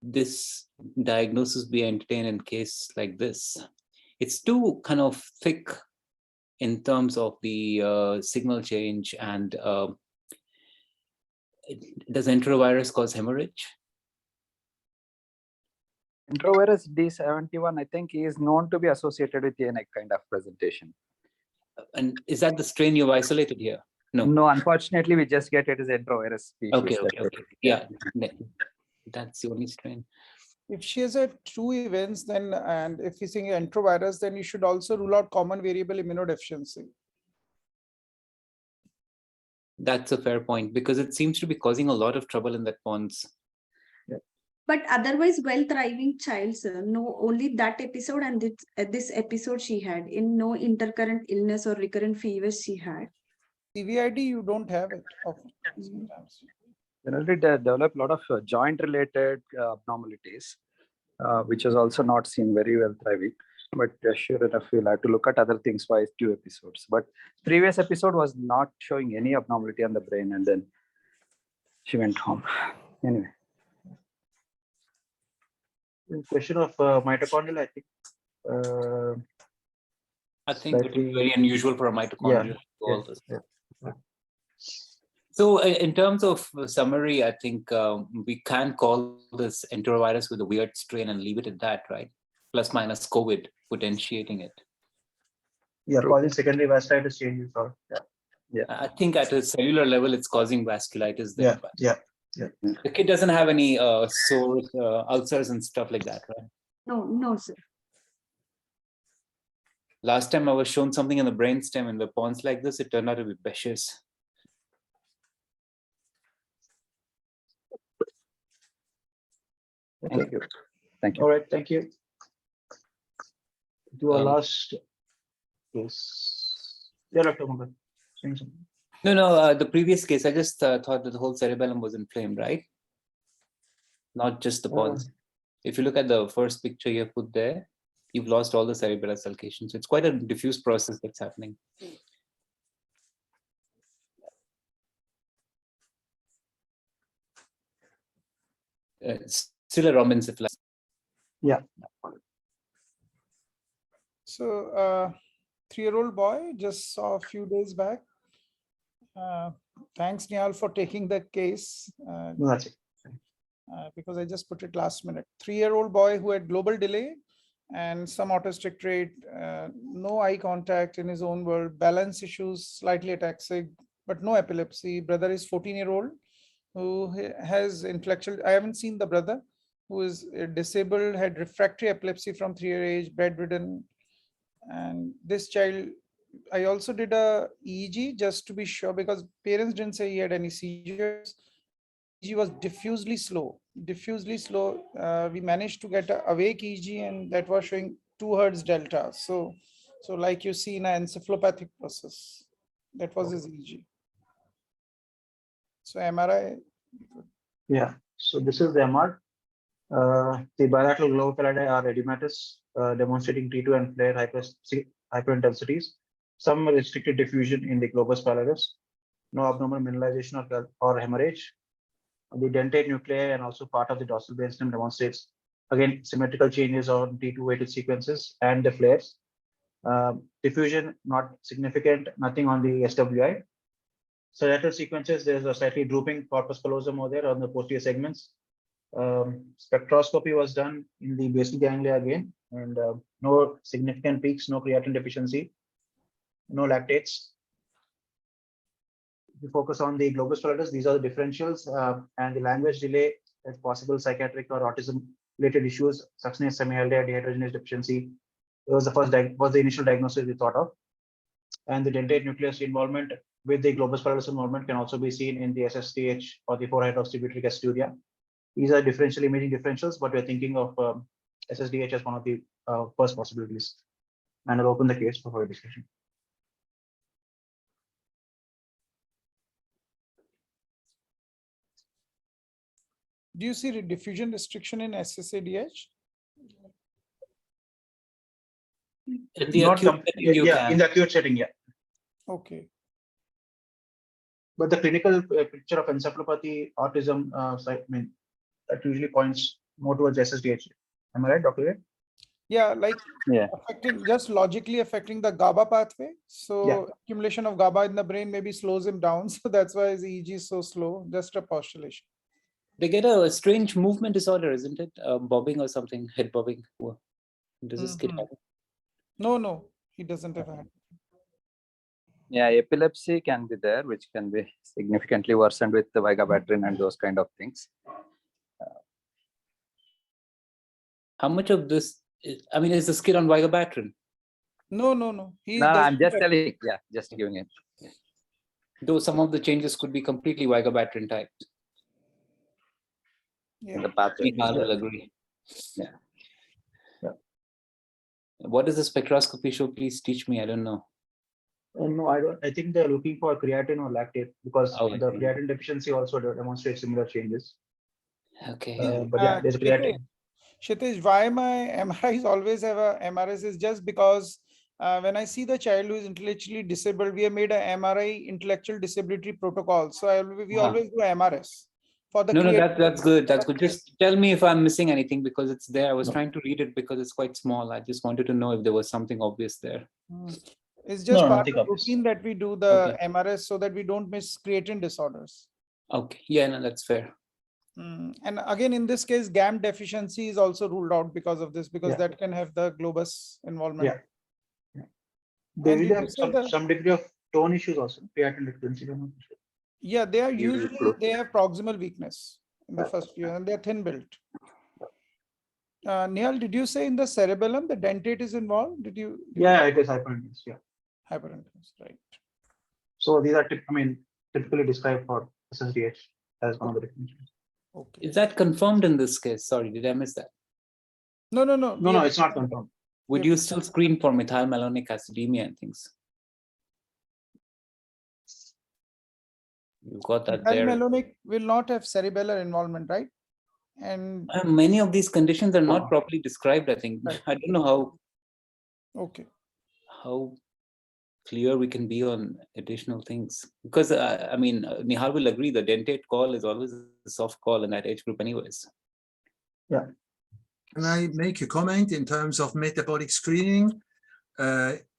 S7: this diagnosis be entertained in case like this? It's too kind of thick in terms of the signal change, and does enterovirus cause hemorrhage?
S11: Enterovirus D71, I think, is known to be associated with a kind of presentation.
S7: And is that the strain you've isolated here? No.
S11: No, unfortunately, we just get it as enterovirus species.
S7: Okay. Yeah, that's the only strain.
S2: If she has had 2 events, then, and if you're seeing enterovirus, then you should also rule out common variable immunodeficiency.
S7: That's a fair point, because it seems to be causing a lot of trouble in that pons.
S8: But otherwise, well thriving child, sir. No, only that episode and this episode she had. In no intercurrent illness or recurrent fevers she had.
S2: CVID, you don't have it often.
S11: Generally, they develop a lot of joint-related abnormalities, which is also not seen very well thriving. But sure enough, we'll have to look at other things by 2 episodes. But previous episode was not showing any abnormality on the brain, and then she went home. Anyway.
S1: Question of mitochondrial,
S7: I think it is very unusual for a mitochondrial.
S1: Yeah.
S7: So in terms of summary, I think we can call this enterovirus with a weird strain and leave it at that, right? Plus minus COVID potentiating it.
S1: Yeah, causing secondary vasculitis changes.
S11: Yeah.
S7: I think at a cellular level, it's causing vasculitis there.
S1: Yeah.
S7: The kid doesn't have any sores, ulcers and stuff like that, right?
S8: No, sir.
S7: Last time I was shown something in the brainstem in the pons like this, it turned out to be Behçet's.
S11: Thank you. Thank you.
S1: All right, thank you. To our
S7: Um,
S1: last case. Yeah, Dr. Munger, saying something.
S7: No, the previous case, I just thought that the whole cerebellum was inflamed, right? Not just the pons. If you look at the first picture you put there, you've lost all the cerebellar sulcation. So it's quite a diffuse process that's happening. It's still a rhombencephalus.
S1: Yeah.
S2: So 3-year-old boy just saw a few days back. Thanks, Nihaal, for taking the case.
S1: No, that's it.
S2: Because I just put it last minute. 3-year-old boy who had global delay and some autistic trait, no eye contact in his own world, balance issues, slightly ataxic, but no epilepsy. Brother is 14-year-old who has intellectual, I haven't seen the brother, who is disabled, had refractory epilepsy from 3-year age, bedridden. And this child, I also did a EEG just to be sure, because parents didn't say he had any seizures. EEG was diffusely slow. We managed to get an awake EEG, and that was showing 2 Hertz delta. So like you see in an encephalopathic process, that was his EEG. So MRI.
S1: Yeah. So this is the MR. The bilateral globopellidae are edematous, demonstrating T2 and flare hyperintensities. Some restricted diffusion in the globus pallidus. No abnormal mineralization or hemorrhage. The dentate nuclei and also part of the dorsal brainstem demonstrates, again, symmetrical changes on T2 weighted sequences and the flares. Diffusion not significant, nothing on the SWI. Lateral sequences, there's a slightly drooping corpus callosum over there on the posterior segments. Spectroscopy was done in the basal ganglia again, and no significant peaks, no creatine deficiency, no lactates. If you focus on the globus pallidus, these are the differentials, and the language delay as possible psychiatric or autism related issues, succinate semialdehyde dehydrogenase deficiency. It was the initial diagnosis we thought of. And the dentate nucleus involvement with the globus pallidus involvement can also be seen in the SSTH or the 4-hydroxybutyric aciduria. These are differential imaging differentials, but we're thinking of SSDH as one of the first possibilities. And I'll open the case for further discussion.
S2: Do you see the diffusion restriction in SSADH?
S7: In the acute setting, you can.
S1: In the acute setting, yeah.
S2: Okay.
S1: But the clinical picture of encephalopathy, autism, that usually points more towards SSDH. Am I right, Dr.
S2: Yeah, like affecting, just logically affecting the GABA pathway. So accumulation of GABA in the brain maybe slows him down. So that's why his EEG is so slow. Just a postulation.
S7: They get a strange movement disorder, isn't it? Bobbing or something, head bobbing. Does this kid have it?
S2: No, he doesn't have that.
S11: Yeah, epilepsy can be there, which can be significantly worsened with the vigabatrin and those kind of things.
S7: How much of this, is this kid on vigabatrin?
S2: No.
S11: No, I'm just telling, just giving it.
S7: Though some of the changes could be completely vigabatrin typed.
S2: Yeah.
S11: The pathway.
S7: I will agree.
S11: Yeah.
S7: What does the spectroscopy show? Please teach me. I don't know.
S1: No, I don't. I think they're looking for creatine or lactate because the creatine deficiency also demonstrates similar changes.
S7: Okay.
S1: But yeah, there's creatine.
S2: Kshitij, why my MRIs always have a MRS is just because when I see the child who is intellectually disabled, we have made a MRI intellectual disability protocol. So we always do MRS. For the
S7: that's good. That's good. Just tell me if I'm missing anything because it's there. I was trying to read it because it's quite small. I just wanted to know if there was something obvious there.
S2: It's just part of the routine that we do the MRS so that we don't miss creatine disorders.
S7: Okay. Yeah, no, that's fair.
S2: And again, in this case, GAM deficiency is also ruled out because of this, because that can have the globus involvement.
S1: They will have some degree of tone issues also. Creatine deficiency.
S2: Yeah, they are usually, they have proximal weakness in the first year and they're thin built. Nihaal, did you say in the cerebellum, the dentate is involved? Did you?
S1: Yeah, it is hyperintense. Yeah.
S2: Hyperintense, right.
S1: So these are, typically described for SSDH as one of the definitions.
S2: Okay.
S7: Is that confirmed in this case? Sorry, did I miss that?
S2: No.
S1: No, it's not confirmed.
S7: Would you still screen for methylmalonic acidemia and things? You've got that there.
S2: Malonic will not have cerebellar involvement, right? And
S7: Many of these conditions are not properly described, I think.
S2: Right.
S7: I don't know
S2: how
S7: clear we can be on additional things. Because, I mean, Nihaal will agree the dentate call is always a soft call in that age group anyways.
S1: Yeah.
S5: Can I make a comment in terms of metabolic screening?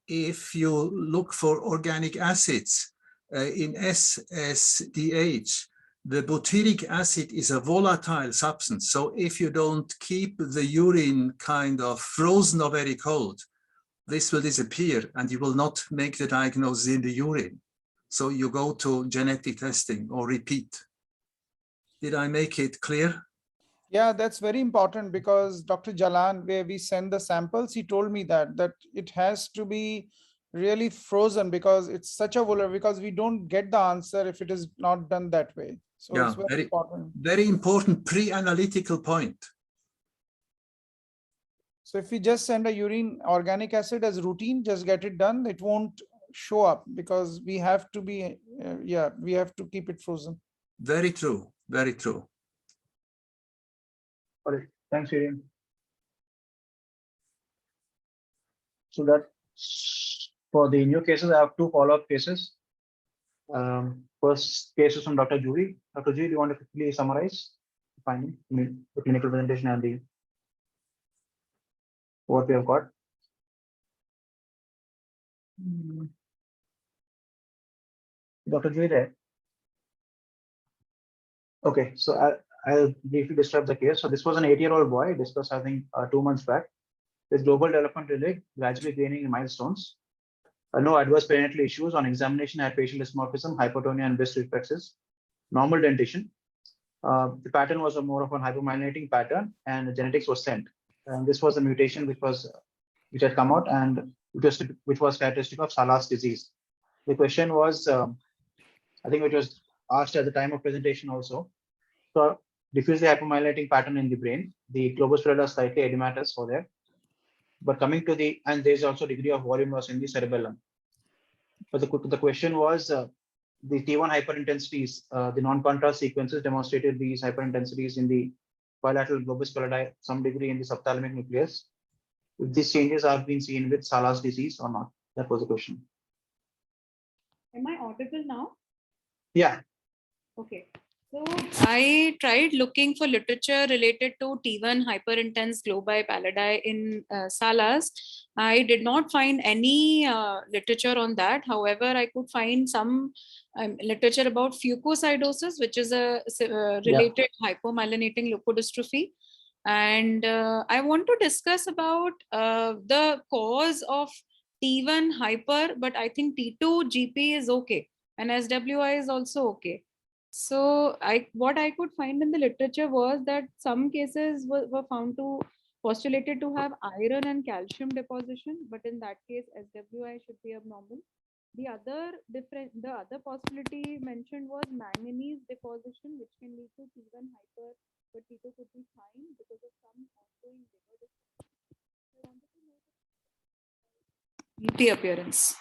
S5: If you look for organic acids in SSDH, the butyric acid is a volatile substance. So if you don't keep the urine kind of frozen or very cold, this will disappear and you will not make the diagnosis in the urine. So you go to genetic testing or repeat. Did I make it clear?
S2: Yeah, that's very important because Dr. Jalan, where we send the samples, he told me that it has to be really frozen because it's such a volatile, because we don't get the answer if it is not done that way. So
S5: Yeah,
S2: it's very important.
S5: Very important pre-analytical point.
S2: So if we just send a urine organic acid as routine, just get it done, it won't show up because we have to be, we have to keep it frozen.
S5: Very true, very true.
S1: All right. Thanks, Adrian. So that for the new cases, I have 2 follow-up cases. First case is from Dr. Jury. Dr. Jury, do you want to quickly summarize the finding, the clinical presentation and the what we have got? Dr. Jury there? Okay, so I'll briefly describe the case. So this was an 8-year-old boy discussed, I think, 2 months back. With global development delay, gradually gaining in milestones. No adverse perinatal issues. On examination, had facial dysmorphism, hypotonia, and breast reflexes. Normal dentition. The pattern was more of a hypomyelinating pattern, and the genetics was sent. And this was a mutation which had come out and which was characteristic of Salas disease. The question was, I think it was asked at the time of presentation also. So diffusely hypomyelinating pattern in the brain. The globus pallidus are slightly edematous for there. But coming to and there's also degree of volume loss in the cerebellum. But the question was the T1 hyperintensities, the non-contrast sequences demonstrated these hyperintensities in the bilateral globus pallidi, some degree in the subthalamic nucleus. If these changes are being seen with Salas disease or not? That was the question.
S12: Am I audible now?
S1: Yeah.
S12: Okay. So I tried looking for literature related to T1 hyperintense globi pallidi in Salas. I did not find any literature on that. However, I could find some literature about fucosidosis, which is a related hypomyelinating leukodystrophy. And I want to discuss about the cause of T1 hyper, but I think T2 GP is okay. And SWI is also okay. So what I could find in the literature was that some cases were found to postulated to have iron and calcium deposition, but in that case, SWI should be abnormal. The other possibility mentioned was manganese deposition, which can lead to T1 hyper, but T2 could be fine because of some ongoing liver dysfunction. Appearance.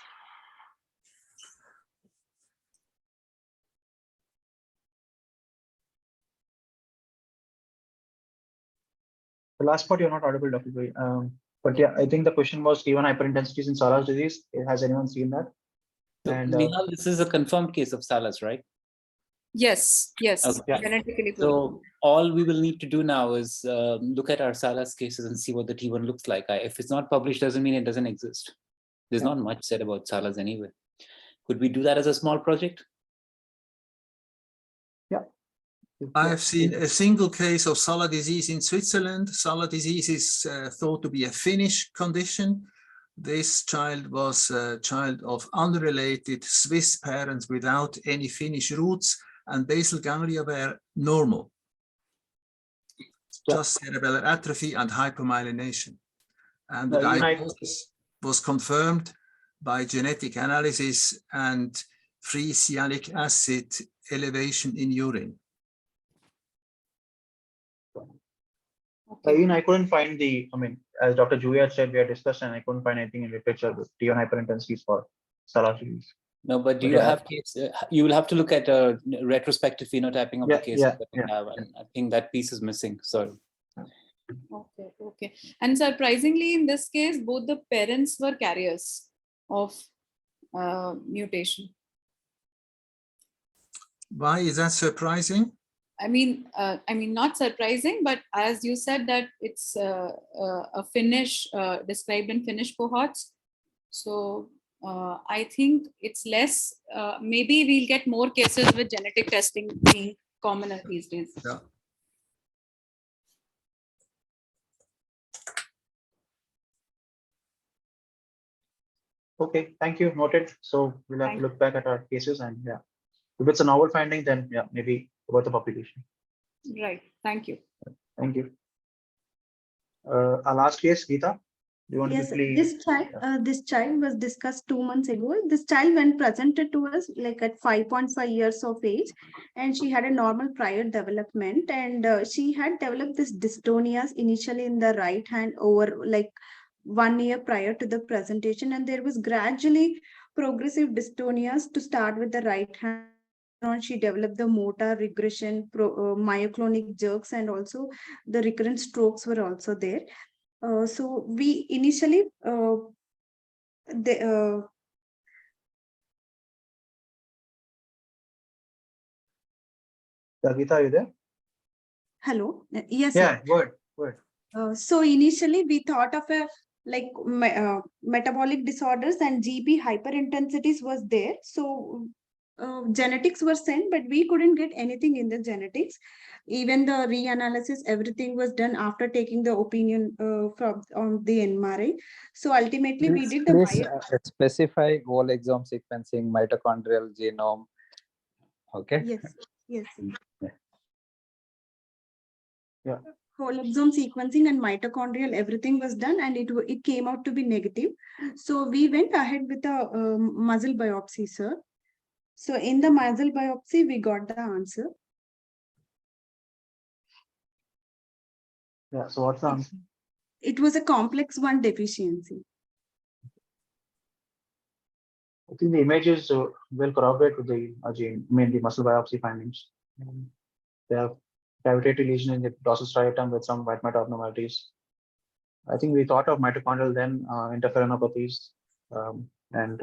S1: The last part you're not audible, Dr. Joy. But yeah, I think the question was T1 hyperintensities in Salas disease. Has anyone seen that?
S7: So,
S1: and
S7: Nihaal, this is a confirmed case of Salas, right?
S12: Yes, yes.
S7: Okay.
S12: Genetically.
S7: So all we will need to do now is look at our Salas cases and see what the T1 looks like. If it's not published, doesn't mean it doesn't exist. There's not much said about Salas anyway. Could we do that as a small project?
S1: Yeah.
S5: I have seen a single case of Salas disease in Switzerland. Salas disease is thought to be a Finnish condition. This child was a child of unrelated Swiss parents without any Finnish roots, and basal ganglia were normal. Just cerebellar atrophy and hypomyelination. And the diagnosis was confirmed by genetic analysis and free sialic acid elevation in urine.
S12: Okay.
S1: Even I couldn't find I mean, as Dr. Julia said, we had discussed, and I couldn't find anything in literature with T1 hyperintensities for Salah series.
S7: No, but do
S1: But
S7: you
S1: yeah.
S7: have case? You will have to look at a retrospective phenotyping of the cases that we have, and I think that piece is missing. Sorry.
S12: Okay, okay. And surprisingly, in this case, both the parents were carriers of mutation.
S5: Why is that surprising?
S12: I mean, not surprising, but as you said that it's a Finnish described in Finnish cohorts. So I think it's less. Maybe we'll get more cases with genetic testing being commoner these days.
S5: Yeah.
S1: Okay, thank you. Noted. So we'll have to look back at our cases, and yeah, if it's a novel finding, then yeah, maybe about the population.
S12: Right. Thank you.
S1: Thank you. Our last case, Geeta. Do you want
S8: Yes,
S1: to quickly?
S8: this child was discussed 2 months ago. This child, when presented to us, like at 5.5 years of age, and she had a normal prior development, and she had developed this dystonias initially in the right hand over like 1 year prior to the presentation, and there was gradually progressive dystonias to start with the right hand. On she developed the motor regression, myoclonic jerks, and also the recurrent strokes were also there. So we initially
S1: Geeta, are you there?
S8: hello, yes,
S1: Yeah,
S8: sir.
S1: word.
S8: So initially we thought of a like metabolic disorders, and GB hyperintensities was there. So genetics were sent, but we couldn't get anything in the genetics. Even the reanalysis, everything was done after taking the opinion from on the MRI. So ultimately we did the
S11: Please specify whole exome sequencing, mitochondrial genome. Okay.
S8: Yes.
S1: Yeah.
S8: Whole exome sequencing and mitochondrial, everything was done, and it came out to be negative. So we went ahead with a muscle biopsy, sir. So in the muscle biopsy, we got the answer.
S1: Yeah. So what's the answer?
S8: It was a complex 1 deficiency.
S1: I think the images will corroborate with the the muscle biopsy findings. They have cavitated lesion in the dorsal striatum with some white matter abnormalities. I think we thought of mitochondrial, then interferonopathies, and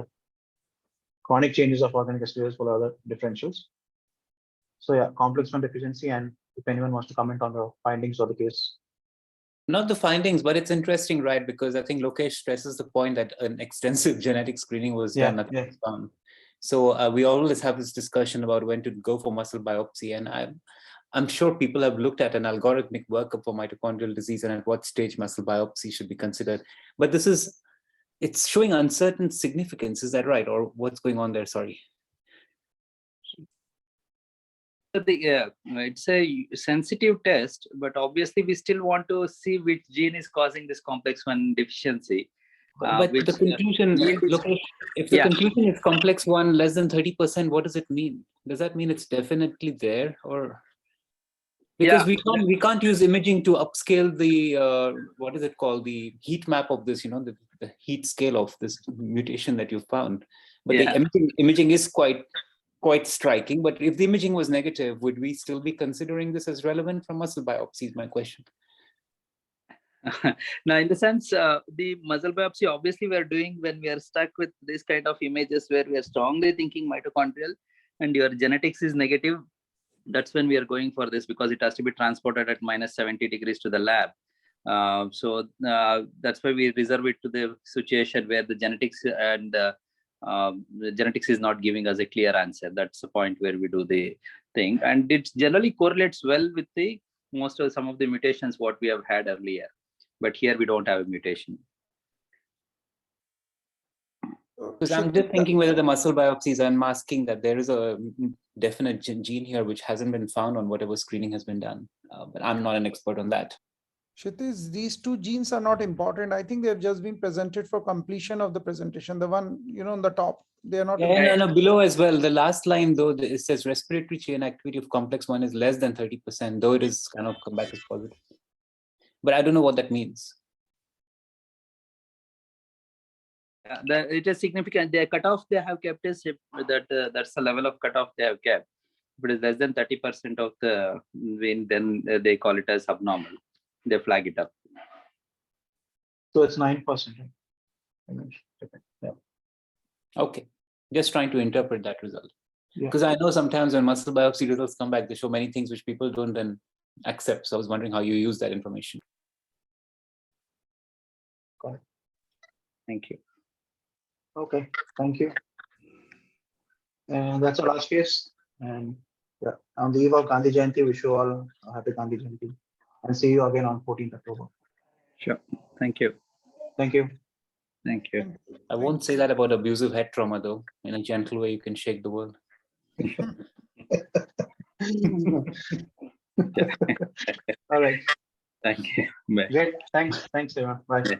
S1: chronic changes of organic acids for other differentials. So yeah, complex 1 deficiency, and if anyone wants to comment on the findings of the case.
S7: Not the findings, but it's interesting, right? Because I think Lokesh stresses the point that an extensive genetic screening was done. Nothing was found. So we always have this discussion about when to go for muscle biopsy, and I'm sure people have looked at an algorithmic workup for mitochondrial disease and at what stage muscle biopsy should be considered. But it's showing uncertain significance. Is that right? Or what's going on there? Sorry.
S11: It's a sensitive test, but obviously we still want to see which gene is causing this complex 1 deficiency.
S7: But the conclusion, Lokesh, if the conclusion is complex 1 less than 30%, what does it mean? Does that mean it's definitely there, or? Because we can't use imaging to upscale the what is it called, the heat map of this, the heat scale of this mutation that you found. But the imaging is quite striking. But if the imaging was negative, would we still be considering this as relevant for muscle biopsy? Is my question.
S11: Now, in the sense, the muscle biopsy, obviously we are doing when we are stuck with this kind of images where we are strongly thinking mitochondrial and your genetics is negative. That's when we are going for this, because it has to be transported at -70 degrees to the lab. So that's why we reserve it to the situation where the genetics and the genetics is not giving us a clear answer. That's the point where we do the thing, and it generally correlates well with the some of the mutations what we have had earlier, but here we don't have a mutation.
S7: Because I'm just thinking whether the muscle biopsy is unmasking that there is a definite gene here which hasn't been found on whatever screening has been done. But I'm not an expert on that.
S2: Kshitiz, these 2 genes are not important. I think they've just been presented for completion of the presentation. The one, on the top, they are not.
S7: Yeah, no, below as well. The last line, though, it says respiratory chain activity of complex 1 is less than 30%, though it is kind of come back as positive. but I don't know what that means.
S11: It is significant. The cutoff they have kept is that that's the level of cutoff they have kept. If it is less than 30% of the vein, then they call it as abnormal. They flag it up.
S1: So it's 9%. Right? Yeah.
S7: Okay, just trying to interpret that result.
S1: Yeah.
S7: Because I know sometimes when muscle biopsy results come back, they show many things which people don't then accept. So I was wondering how you use that information.
S1: Got it.
S11: Thank you.
S1: Okay, thank you. And that's our last case. And yeah, on the eve of Gandhi Jayanti, wish you all a happy Gandhi Jayanti. And see you again on 14th October.
S11: Sure. Thank you.
S1: Thank you.
S11: Thank you.
S7: I won't say that about abusive head trauma, though. In a gentle way, you can shake the world.
S1: All right.
S11: Thank you. Bye.
S1: Great. Thanks. Thanks, everyone. Bye.
S11: Yeah.